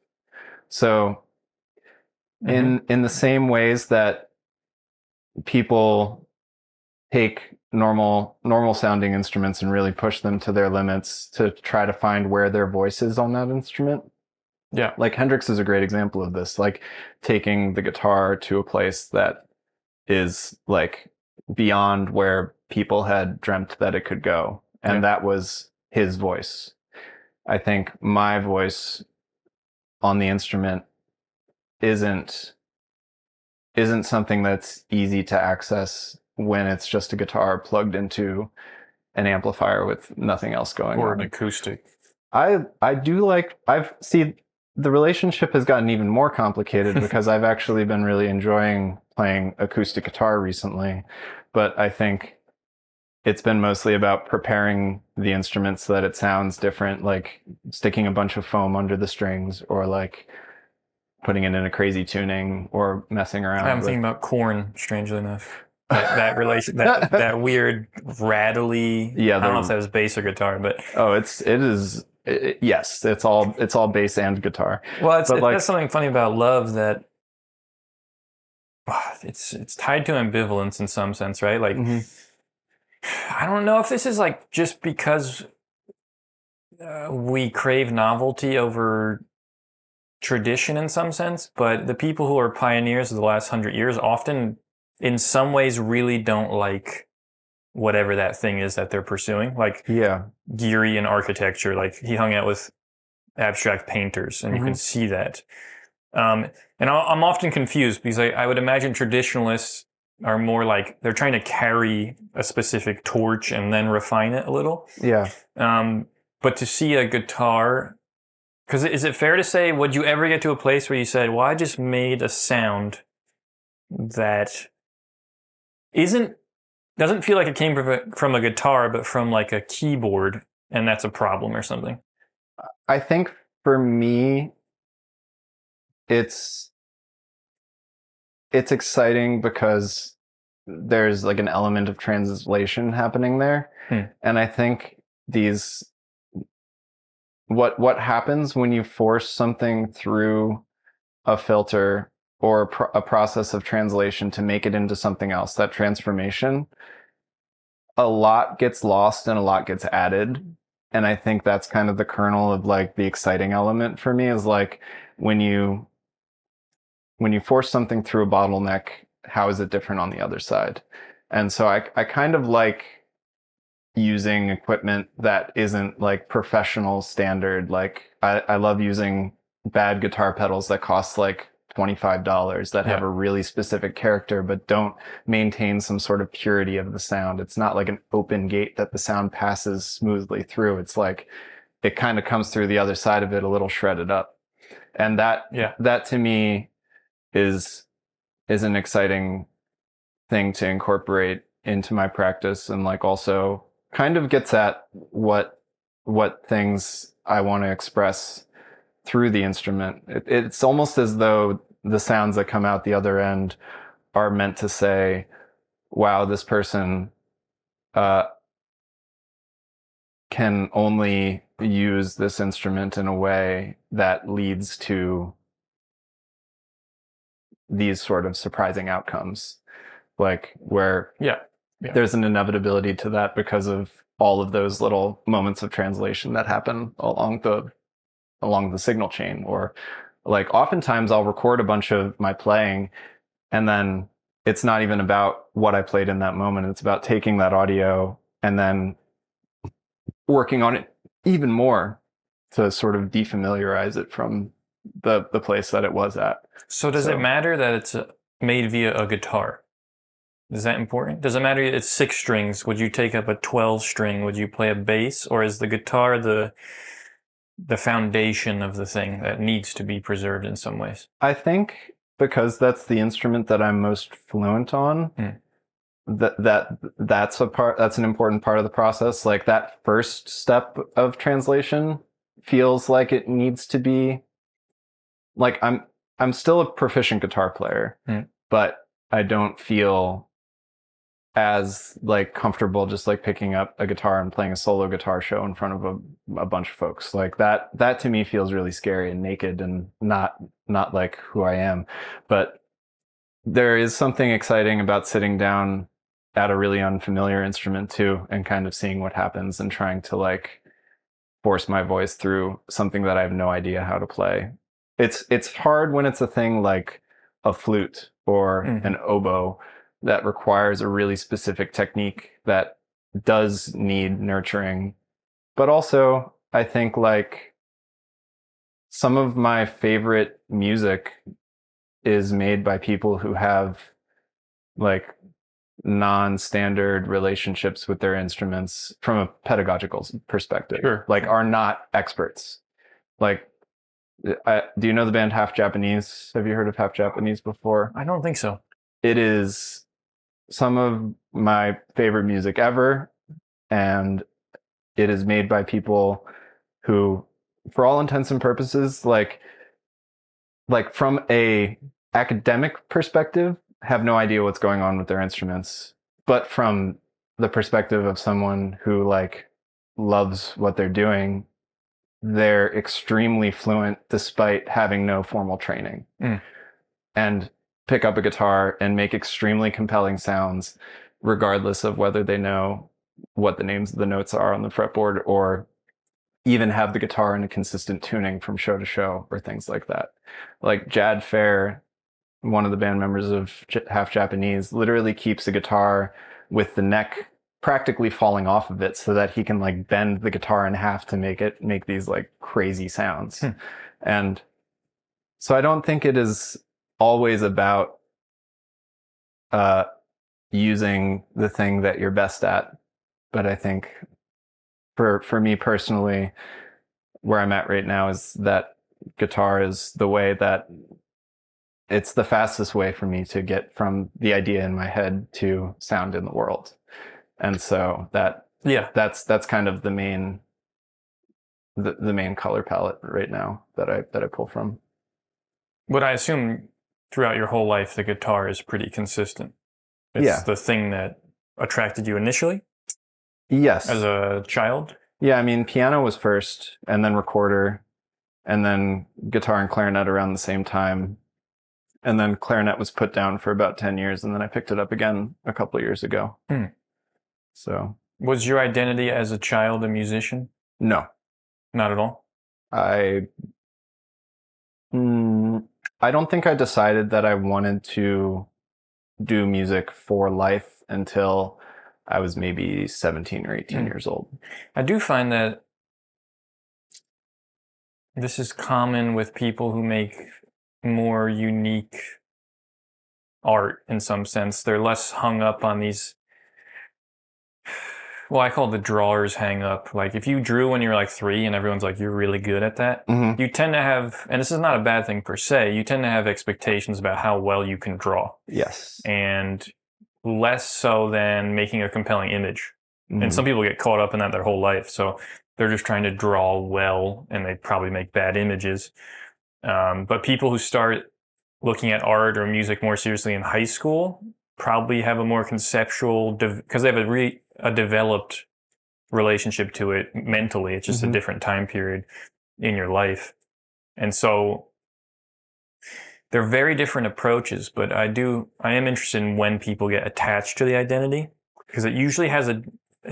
So in the same ways that people take normal sounding instruments and really push them to their limits to try to find where their voice is on that instrument. Yeah. Like Hendrix is a great example of this, like taking the guitar to a place that is like beyond where people had dreamt that it could go. And that was his voice. I think my voice on the instrument isn't something that's easy to access when it's just a guitar plugged into an amplifier with nothing else going on. Or an acoustic. I do like, the relationship has gotten even more complicated because I've actually been really enjoying playing acoustic guitar recently. But I think it's been mostly about preparing the instrument so that it sounds different, like sticking a bunch of foam under the strings, or like putting it in a crazy tuning, or messing around. I'm thinking about Korn, strangely enough. That relation, that weird rattly. Yeah, I don't know if that was bass or guitar, but yes, it's all bass and guitar. Well, that's something funny about love, that it's tied to ambivalence in some sense, right? Like, I don't know if this is like just because we crave novelty over tradition in some sense, but the people who are pioneers of the last 100 years often, in some ways, really don't like whatever that thing is that they're pursuing. Like Geary in architecture, like he hung out with abstract painters, and you can see that. And I'm often confused because I would imagine traditionalists are more like they're trying to carry a specific torch and then refine it a little. Yeah. But to see a guitar, because is it fair to say, would you ever get to a place where you said, well, I just made a sound that doesn't feel like it came from a guitar, but from like a keyboard, and that's a problem or something? I think for me, it's exciting because there's like an element of translation happening there. And I think what happens when you force something through a filter or a process of translation to make it into something else, that transformation, a lot gets lost and a lot gets added. And I think that's kind of the kernel of like the exciting element for me, is like when you force something through a bottleneck, how is it different on the other side? And so I kind of like using equipment that isn't like professional standard. Like I love using bad guitar pedals that cost like $25 that have a really specific character, but don't maintain some sort of purity of the sound. It's not like an open gate that the sound passes smoothly through. It's like it kind of comes through the other side of it a little shredded up. And that Yeah. that to me is an exciting thing to incorporate into my practice, and like also kind of gets at what things I want to express through the instrument. It's almost as though the sounds that come out the other end are meant to say, wow, this person can only use this instrument in a way that leads to these sort of surprising outcomes, like where Yeah. there's an inevitability to that because of all of those little moments of translation that happen along the signal chain. Or like oftentimes I'll record a bunch of my playing, and then it's not even about what I played in that moment. It's about taking that audio and then working on it even more to sort of defamiliarize it from the place that it was at. So does it matter that it's made via a guitar? Is that important? Does it matter it's 6 strings? Would you take up a 12 string? Would you play a bass? Or is the guitar the foundation of the thing that needs to be preserved in some ways? I think because that's the instrument that I'm most fluent on, that's an important part of the process. Like that first step of translation feels like it needs to be like I'm still a proficient guitar player, but I don't feel as like comfortable just like picking up a guitar and playing a solo guitar show in front of a bunch of folks. Like that to me feels really scary and naked and not like who I am. But there is something exciting about sitting down at a really unfamiliar instrument too, and kind of seeing what happens and trying to like force my voice through something that I have no idea how to play. It's hard when it's a thing like a flute or an oboe that requires a really specific technique that does need nurturing. But also, I think like some of my favorite music is made by people who have like non-standard relationships with their instruments from a pedagogical perspective. Sure. Like are not experts. Like, do you know the band Half Japanese? Have you heard of Half Japanese before? I don't think so. It is some of my favorite music ever, and it is made by people who, for all intents and purposes, like from a academic perspective, have no idea what's going on with their instruments, but from the perspective of someone who like loves what they're doing, they're extremely fluent despite having no formal training, and pick up a guitar and make extremely compelling sounds regardless of whether they know what the names of the notes are on the fretboard or even have the guitar in a consistent tuning from show to show or things like that. Like Jad Fair, one of the band members of Half Japanese, literally keeps a guitar with the neck practically falling off of it so that he can like bend the guitar in half to make these like crazy sounds. And so I don't think it is always about using the thing that you're best at, but I think for me personally, where I'm at right now is that guitar is the way that it's the fastest way for me to get from the idea in my head to sound in the world. And so that's kind of the main color palette right now that I pull from. But I assume throughout your whole life, the guitar is pretty consistent. It's the thing that attracted you initially? Yes. As a child? Yeah, I mean, piano was first, and then recorder, and then guitar and clarinet around the same time. And then clarinet was put down for about 10 years, and then I picked it up again a couple of years ago. So. Was your identity as a child a musician? No. Not at all? I don't think I decided that I wanted to do music for life until I was maybe 17 or 18 years old. I do find that this is common with people who make more unique art in some sense. They're less hung up on these Well, I call it the drawer's hang up. Like if you drew when you were like 3 and everyone's like, you're really good at that, you tend to have, and this is not a bad thing per se, you tend to have expectations about how well you can draw. Yes. And less so than making a compelling image. And some people get caught up in that their whole life. So they're just trying to draw well and they probably make bad images. But people who start looking at art or music more seriously in high school probably have a more conceptual, because they have a developed relationship to it mentally. It's just a different time period in your life. And so they're very different approaches, but I am interested in when people get attached to the identity, because it usually has a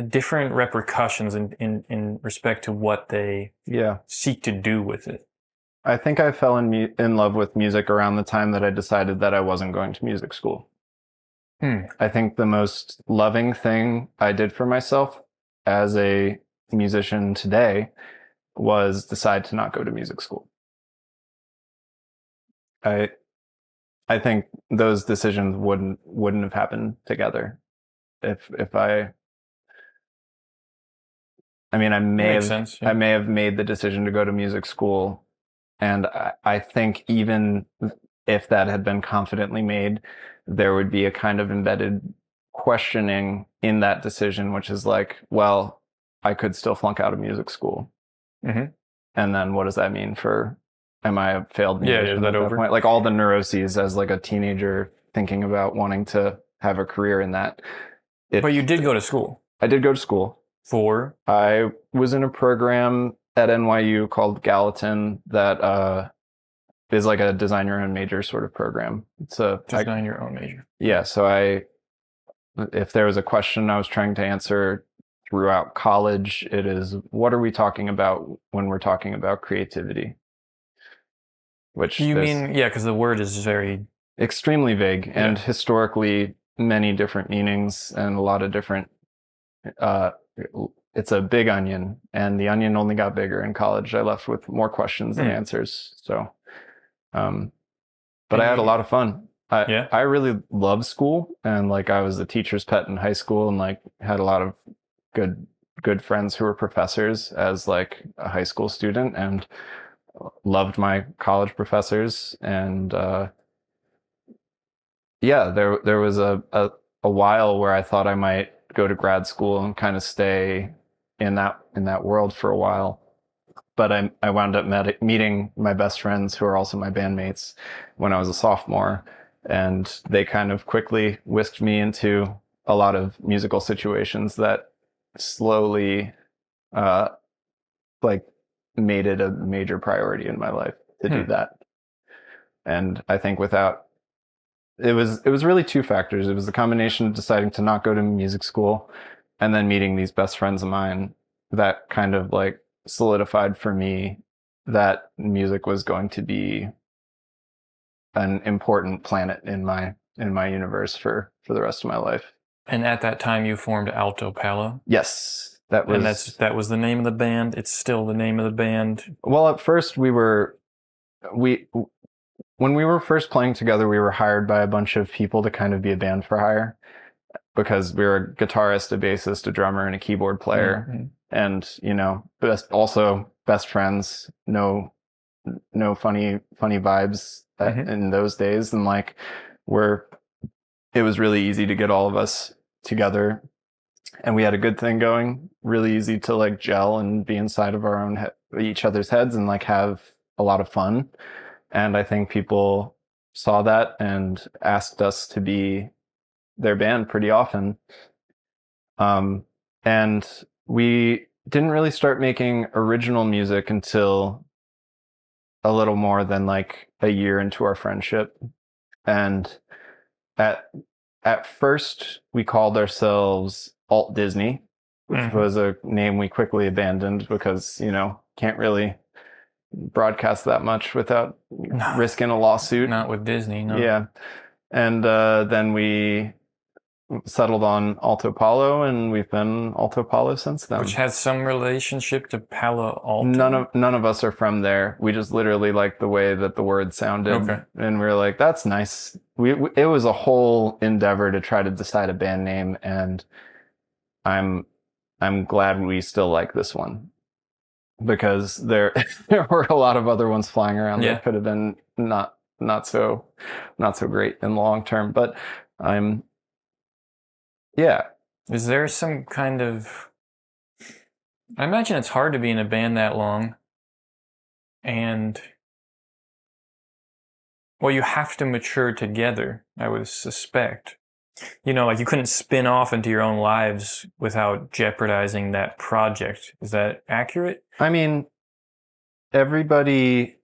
different repercussions in respect to what they seek to do with it. I think I fell in love with music around the time that I decided that I wasn't going to music school. I think the most loving thing I did for myself as a musician today was decide to not go to music school. I think those decisions wouldn't have happened together if I mean, I may have made the decision to go to music school, and I think even if that had been confidently made, there would be a kind of embedded questioning in that decision, which is like, well, I could still flunk out of music school. And then what does that mean for, am I a failed musician? Yeah, is that over? Point? Like all the neuroses as like a teenager thinking about wanting to have a career in that. But you did go to school. I did go to school. I was in a program at NYU called Gallatin that is like a design your own major sort of program. It's a design your own major. Yeah, so if there was a question I was trying to answer throughout college, it is, what are we talking about when we're talking about creativity? Which you mean, because the word is very extremely vague and historically many different meanings and a lot of different it's a big onion, and the onion only got bigger in college. I left with more questions than answers. So, but I had a lot of fun. I really loved school, and like I was a teacher's pet in high school, and like had a lot of good friends who were professors as like a high school student, and loved my college professors. And there was a while where I thought I might go to grad school and kind of stay in that world for a while. But I wound up meeting my best friends, who are also my bandmates, when I was a sophomore, and they kind of quickly whisked me into a lot of musical situations that slowly like made it a major priority in my life to do that. And I think it was really two factors. It was the combination of deciding to not go to music school and then meeting these best friends of mine that kind of like solidified for me that music was going to be an important planet in my universe for the rest of my life. And at that time you formed Altopalo? Yes. That was the name of the band. It's still the name of the band. Well, at first when we were first playing together, we were hired by a bunch of people to kind of be a band for hire, because we were a guitarist, a bassist, a drummer, and a keyboard player. And, best friends, no funny vibes in those days. And like, it was really easy to get all of us together, and we had a good thing going, really easy to like gel and be inside of each other's heads and like have a lot of fun. And I think people saw that and asked us to be their band pretty often. And we didn't really start making original music until a little more than like a year into our friendship. And at first we called ourselves Alt Disney, which was a name we quickly abandoned because, can't really broadcast that much without risking a lawsuit. Not with Disney, no. Yeah. And then we settled on Altopalo, and we've been Altopalo since then. Which has some relationship to Palo Alto? None of us are from there. We just literally liked the way that the word sounded. Okay. And we were like, that's nice. It was a whole endeavor to try to decide a band name, and I'm I'm glad we still like this one, because there there were a lot of other ones flying around that could have been not so great in the long term. But I'm Is there some kind of, I imagine it's hard to be in a band that long, and well, you have to mature together, I would suspect. You know, like you couldn't spin off into your own lives without jeopardizing that project. Is that accurate? I mean, everybody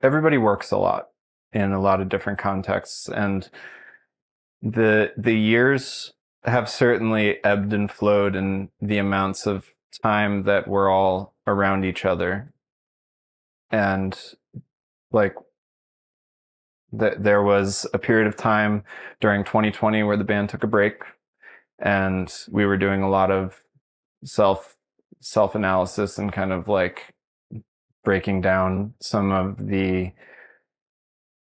works a lot in a lot of different contexts, and the years have certainly ebbed and flowed in the amounts of time that we're all around each other. And like there was a period of time during 2020 where the band took a break, and we were doing a lot of self-analysis and kind of like breaking down some of the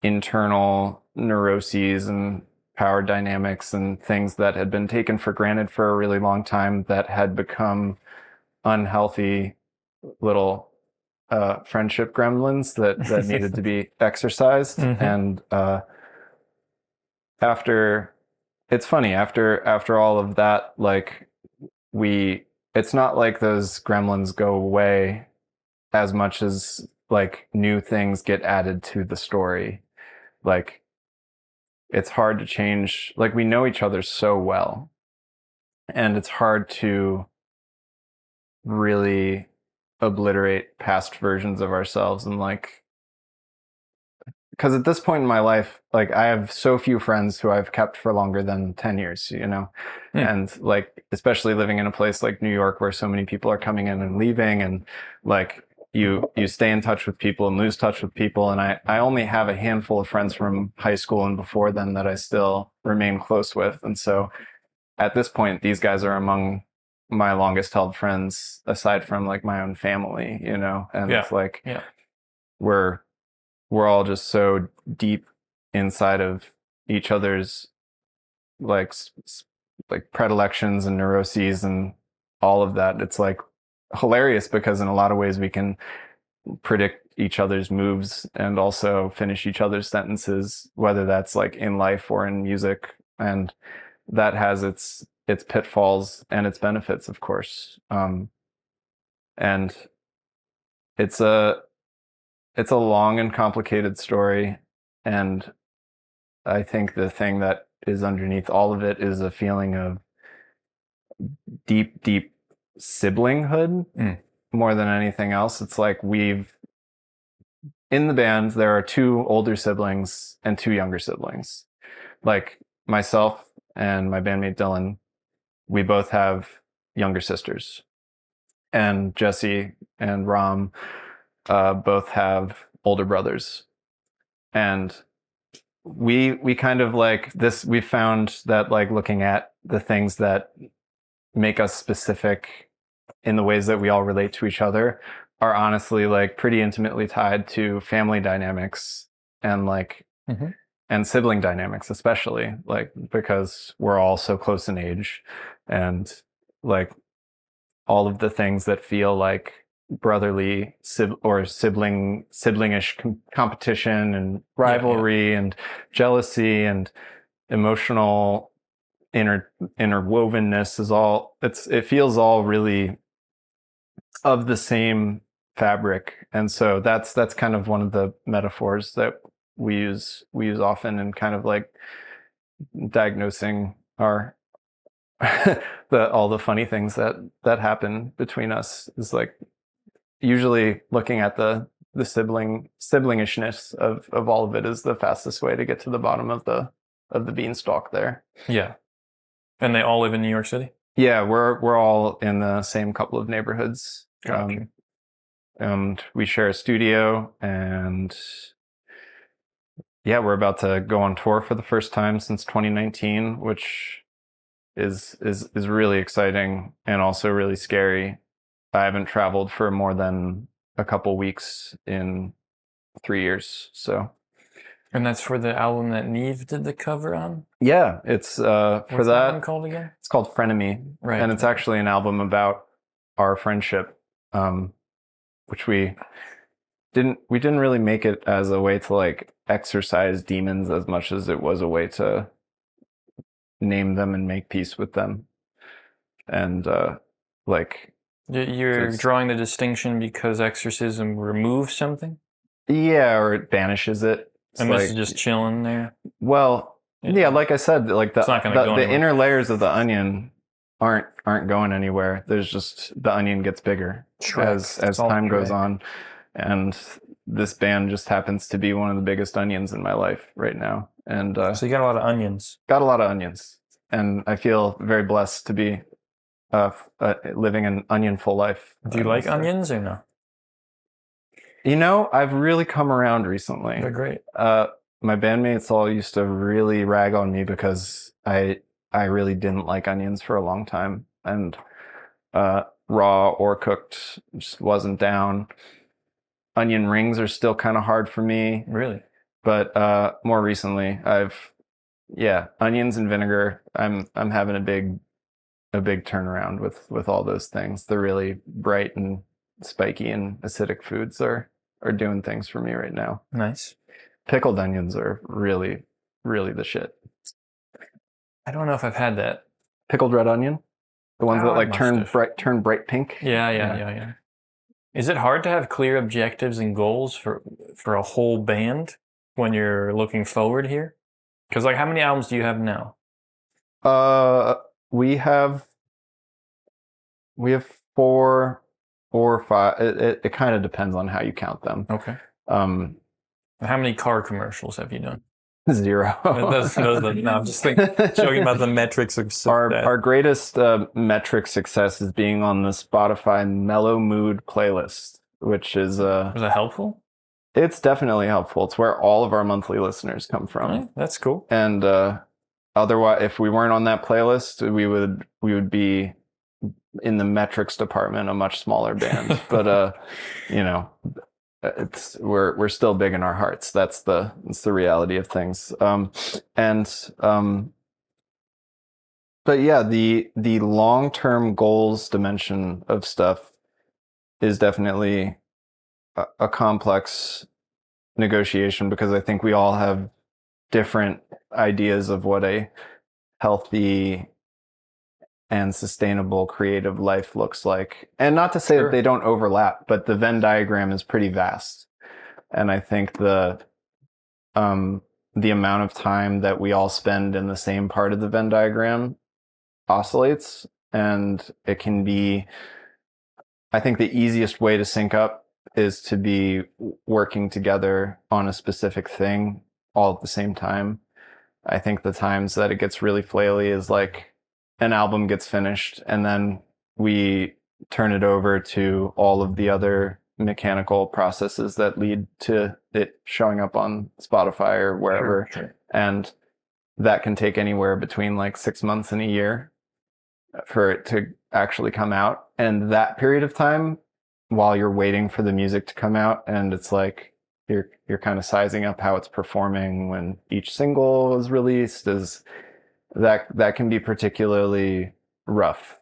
internal neuroses and power dynamics and things that had been taken for granted for a really long time, that had become unhealthy little friendship gremlins that needed to be exercised. And after all of that, like it's not like those gremlins go away as much as like new things get added to the story. Like it's hard to change, like we know each other so well, and it's hard to really obliterate past versions of ourselves. And like, because at this point in my life, like I have so few friends who I've kept for longer than 10 years, you know? And like, especially living in a place like New York where so many people are coming in and leaving, and like you stay in touch with people and lose touch with people. And I only have a handful of friends from high school and before then that I still remain close with. And so at this point, these guys are among my longest held friends aside from like my own family, you know? And it's like, we're all just so deep inside of each other's like predilections and neuroses and all of that. It's like hilarious because in a lot of ways we can predict each other's moves and also finish each other's sentences, whether that's like in life or in music. And that has its pitfalls and its benefits, of course. And it's a long and complicated story. And I think the thing that is underneath all of it is a feeling of deep, deep siblinghood more than anything else. It's like in the band, there are 2 older siblings and 2 younger siblings. Like myself and my bandmate Dylan, we both have younger sisters. And Jesse and Ram both have older brothers. And we kind of like this, we found that like looking at the things that make us specific in the ways that we all relate to each other are honestly like pretty intimately tied to family dynamics and like and sibling dynamics, especially like because we're all so close in age, and like all of the things that feel like brotherly or siblingish competition and rivalry and jealousy and emotional interwovenness is all, it feels all really of the same fabric. And so that's kind of one of the metaphors that we use often in kind of like diagnosing our all the funny things that happen between us, is like usually looking at the siblingishness of all of it is the fastest way to get to the bottom of the beanstalk there. Yeah. And they all live in New York City? Yeah, we're all in the same couple of neighborhoods. Gotcha. And we share a studio, and yeah, we're about to go on tour for the first time since 2019, which is really exciting and also really scary. I haven't traveled for more than a couple weeks in 3 years, so And that's for the album that Neve did the cover on? Yeah, it's for What's that one called again? It's called Frenemy, Right. and it's actually an album about our friendship, which we didn't really make it as a way to like exorcise demons as much as it was a way to name them and make peace with them, and like You're drawing the distinction because exorcism removes something? yeah, or it banishes it. It's And like, this is just chilling there? well, yeah, like I said, like It's not gonna go the anywhere. inner layers of the onion aren't going anywhere. There's just the onion gets bigger as time goes on, and this band just happens to be one of the biggest onions in my life right now. And So you got a lot of onions. got a lot of onions, and I feel very blessed to be living an onion-full life. Do you like onions or no? You know, I've really come around recently. They're great. My bandmates all used to really rag on me because I really didn't like onions for a long time, and raw or cooked just wasn't down. Onion rings are still kind of hard for me. Really? But more recently, onions and vinegar. I'm having a big turnaround with all those things. The really bright and spiky and acidic foods are doing things for me right now. Nice. Pickled onions are really, really the shit. I don't know if I've had that. Pickled red onion, the ones that like turn have. bright pink. Yeah. Is it hard to have clear objectives and goals for a whole band when you're looking forward here? Because like, how many albums do you have now? We have 4 or 5. It kind of depends on how you count them. Okay. How many car commercials have you done? 0. No, I'm just joking about the metrics of success. Our greatest metric success is being on the Spotify Mellow Mood playlist, which is Was that helpful? It's definitely helpful. It's where all of our monthly listeners come from. Right, that's cool. And otherwise, if we weren't on that playlist, we would be in the metrics department, a much smaller band. But you know, we're still big in our hearts. That's the reality of things. But yeah, the long-term goals dimension of stuff is definitely a complex negotiation, because I think we all have different ideas of what a healthy and sustainable creative life looks like. And not to say that they don't overlap, but the Venn diagram is pretty vast. And I think the amount of time that we all spend in the same part of the Venn diagram oscillates, and it can be, I think the easiest way to sync up is to be working together on a specific thing all at the same time. I think the times that it gets really flaily is like an album gets finished and then we turn it over to all of the other mechanical processes that lead to it showing up on Spotify or wherever. Sure. And that can take anywhere between like 6 months and a year for it to actually come out. And that period of time, while you're waiting for the music to come out, and it's like you're kind of sizing up how it's performing when each single is released, is that can be particularly rough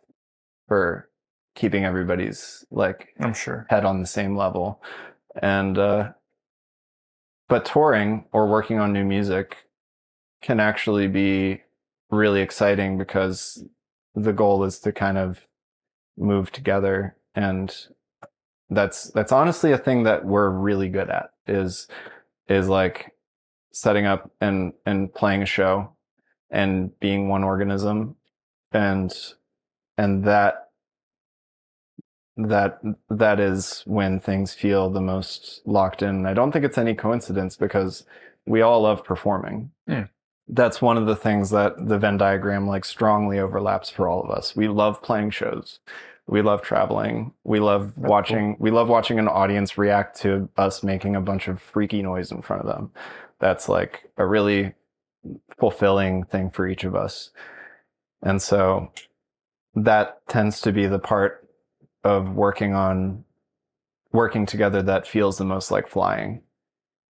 for keeping everybody's like, I'm sure, head on the same level. And but touring or working on new music can actually be really exciting, because the goal is to kind of move together. And that's honestly a thing that we're really good at, is like setting up and playing a show and being one organism. And that is when things feel the most locked in. I don't think it's any coincidence, because we all love performing. Yeah. That's one of the things that the Venn diagram like strongly overlaps for all of us. We love playing shows. We love traveling. We love watching an audience react to us making a bunch of freaky noise in front of them. That's like a really fulfilling thing for each of us. And so that tends to be the part of working together that feels the most like flying.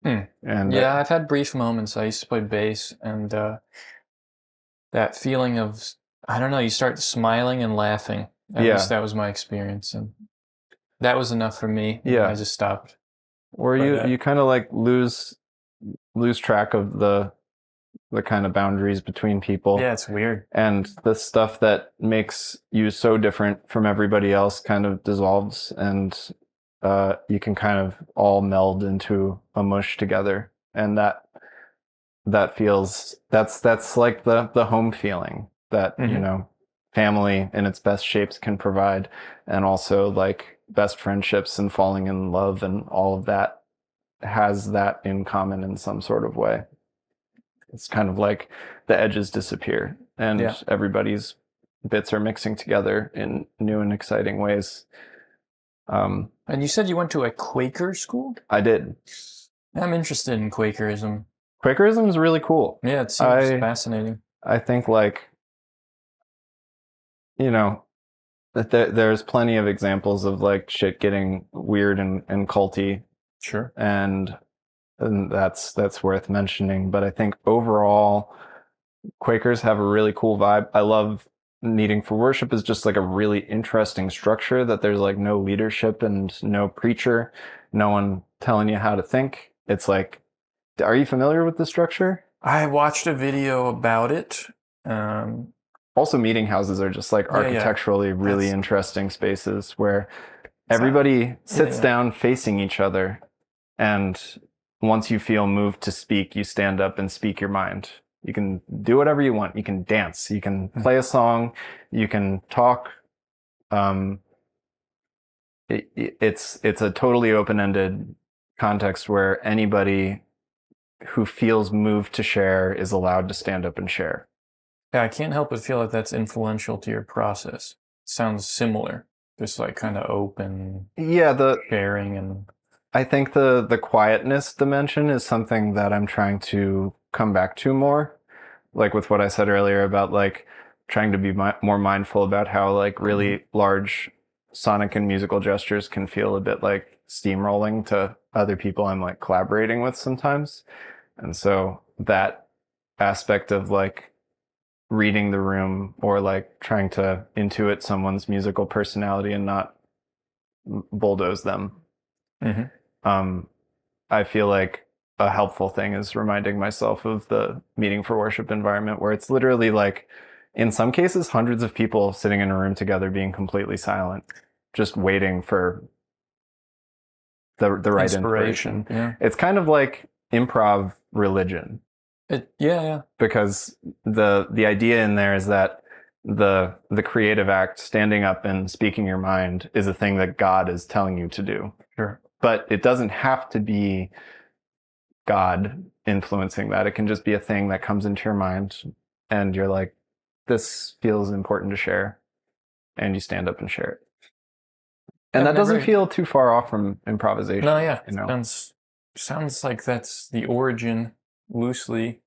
And Yeah, I've had brief moments. I used to play bass, and that feeling of, I don't know, you start smiling and laughing. At yeah, least that was my experience, and that was enough for me. yeah. I just stopped. Or you kind of like lose track of the kind of boundaries between people. Yeah, it's weird. And the stuff that makes you so different from everybody else kind of dissolves, and you can kind of all meld into a mush together. And that feels, that's like the home feeling that, family in its best shapes can provide. And also like best friendships and falling in love and all of that has that in common in some sort of way. It's kind of like the edges disappear and everybody's bits are mixing together in new and exciting ways. And you said you went to a Quaker school? I did. I'm interested in Quakerism. Quakerism is really cool. Yeah, it seems fascinating. I think like, that there's plenty of examples of like shit getting weird and culty. Sure. And that's worth mentioning. But I think overall, Quakers have a really cool vibe. I love Meeting for Worship is just like a really interesting structure that there's like no leadership and no preacher, no one telling you how to think. It's like, are you familiar with the structure? I watched a video about it. Also, meeting houses are just like architecturally really interesting spaces where everybody sits down facing each other. And once you feel moved to speak, you stand up and speak your mind. You can do whatever you want. You can dance. You can play a song. You can talk. It's a totally open-ended context where anybody who feels moved to share is allowed to stand up and share. Yeah, I can't help but feel like that's influential to your process. Sounds similar. Just like kind of open. Yeah, sharing and. I think the quietness dimension is something that I'm trying to come back to more, like with what I said earlier about like trying to be more mindful about how like really large sonic and musical gestures can feel a bit like steamrolling to other people I'm like collaborating with sometimes. And so that aspect of like reading the room or like trying to intuit someone's musical personality and not bulldoze them. I feel like a helpful thing is reminding myself of the Meeting for Worship environment where it's literally like, in some cases, hundreds of people sitting in a room together being completely silent, just waiting for the right inspiration. Yeah. It's kind of like improv religion. Because the idea in there is that the creative act, standing up and speaking your mind, is a thing that God is telling you to do. Sure. But it doesn't have to be God influencing that. It can just be a thing that comes into your mind and you're like, this feels important to share. And you stand up and share it. And that doesn't feel too far off from improvisation. No, yeah. Sounds like that's the origin, loosely.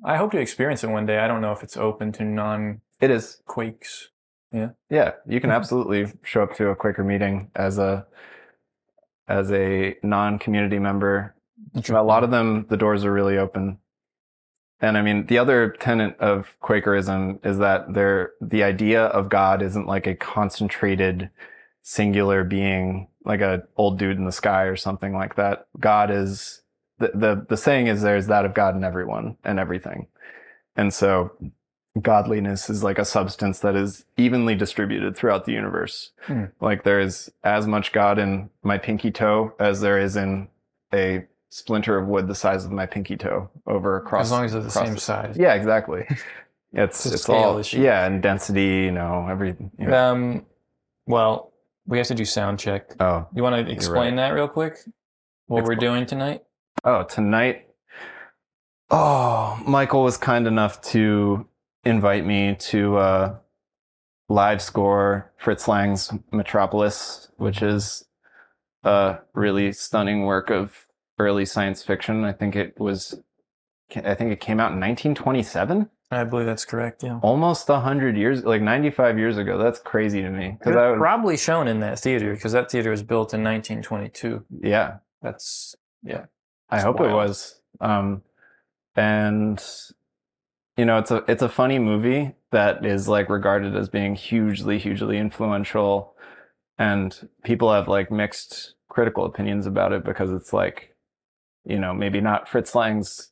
I hope to experience it one day. I don't know if it's open to It is. Quakes. Yeah. Yeah, you can absolutely show up to a Quaker meeting as a non-community member. A lot of them, the doors are really open. And I mean, the other tenet of Quakerism is that the idea of God isn't like a concentrated, singular being, like a old dude in the sky or something like that. God is, the saying is there's that of God in everyone and everything. And so godliness is like a substance that is evenly distributed throughout the universe. Like there is as much God in my pinky toe as there is in a splinter of wood the size of my pinky toe across. As long as they're the same size. Yeah, exactly. It's all issue. and density, everything. Well, we have to do sound check. Oh, you want to explain that real quick? What we're doing tonight? Oh, tonight. Oh, Michael was kind enough to invite me to live score Fritz Lang's Metropolis, which is a really stunning work of early science fiction. I think it came out in 1927. I believe that's correct. Yeah, almost 100 years, like 95 years ago. That's crazy to me. Because it was probably shown in that theater because that theater was built in 1922. Yeah, I hope it was. And you know, it's a funny movie that is like regarded as being hugely, hugely influential, and people have like mixed critical opinions about it because it's like, you know, maybe not Fritz Lang's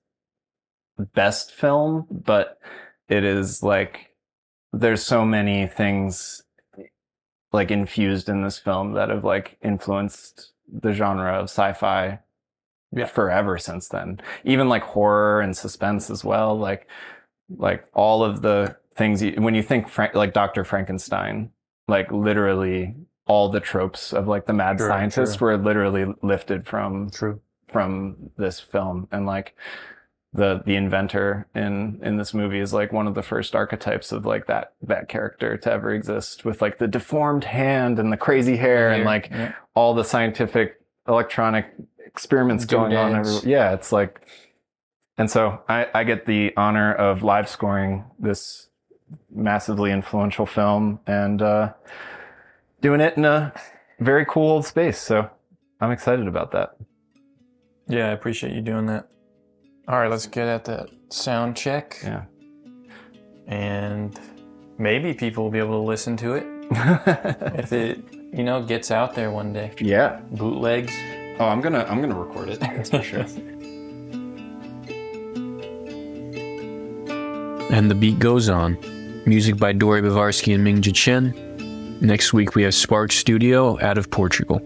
best film, but it is like there's so many things like infused in this film that have like influenced the genre of sci-fi forever since then. Even like horror and suspense as well. Like all of the things when you think like Dr. Frankenstein, like literally all the tropes of like the mad scientist were literally lifted from this film. And like the inventor in this movie is like one of the first archetypes of like that character to ever exist, with like the deformed hand and the crazy hair and like all the scientific electronic experiments going on everywhere. Yeah, it's like, and so I get the honor of live scoring this massively influential film and doing it in a very cool space. So I'm excited about that. Yeah, I appreciate you doing that. All right, let's get at that sound check. Yeah. And maybe people will be able to listen to it if it, you know, gets out there one day. Yeah. Bootlegs. Oh, I'm gonna record it. That's for sure. And the beat goes on. Music by Dori Bavarsky and Mingja Chen. Next week we have Spark Studio out of Portugal.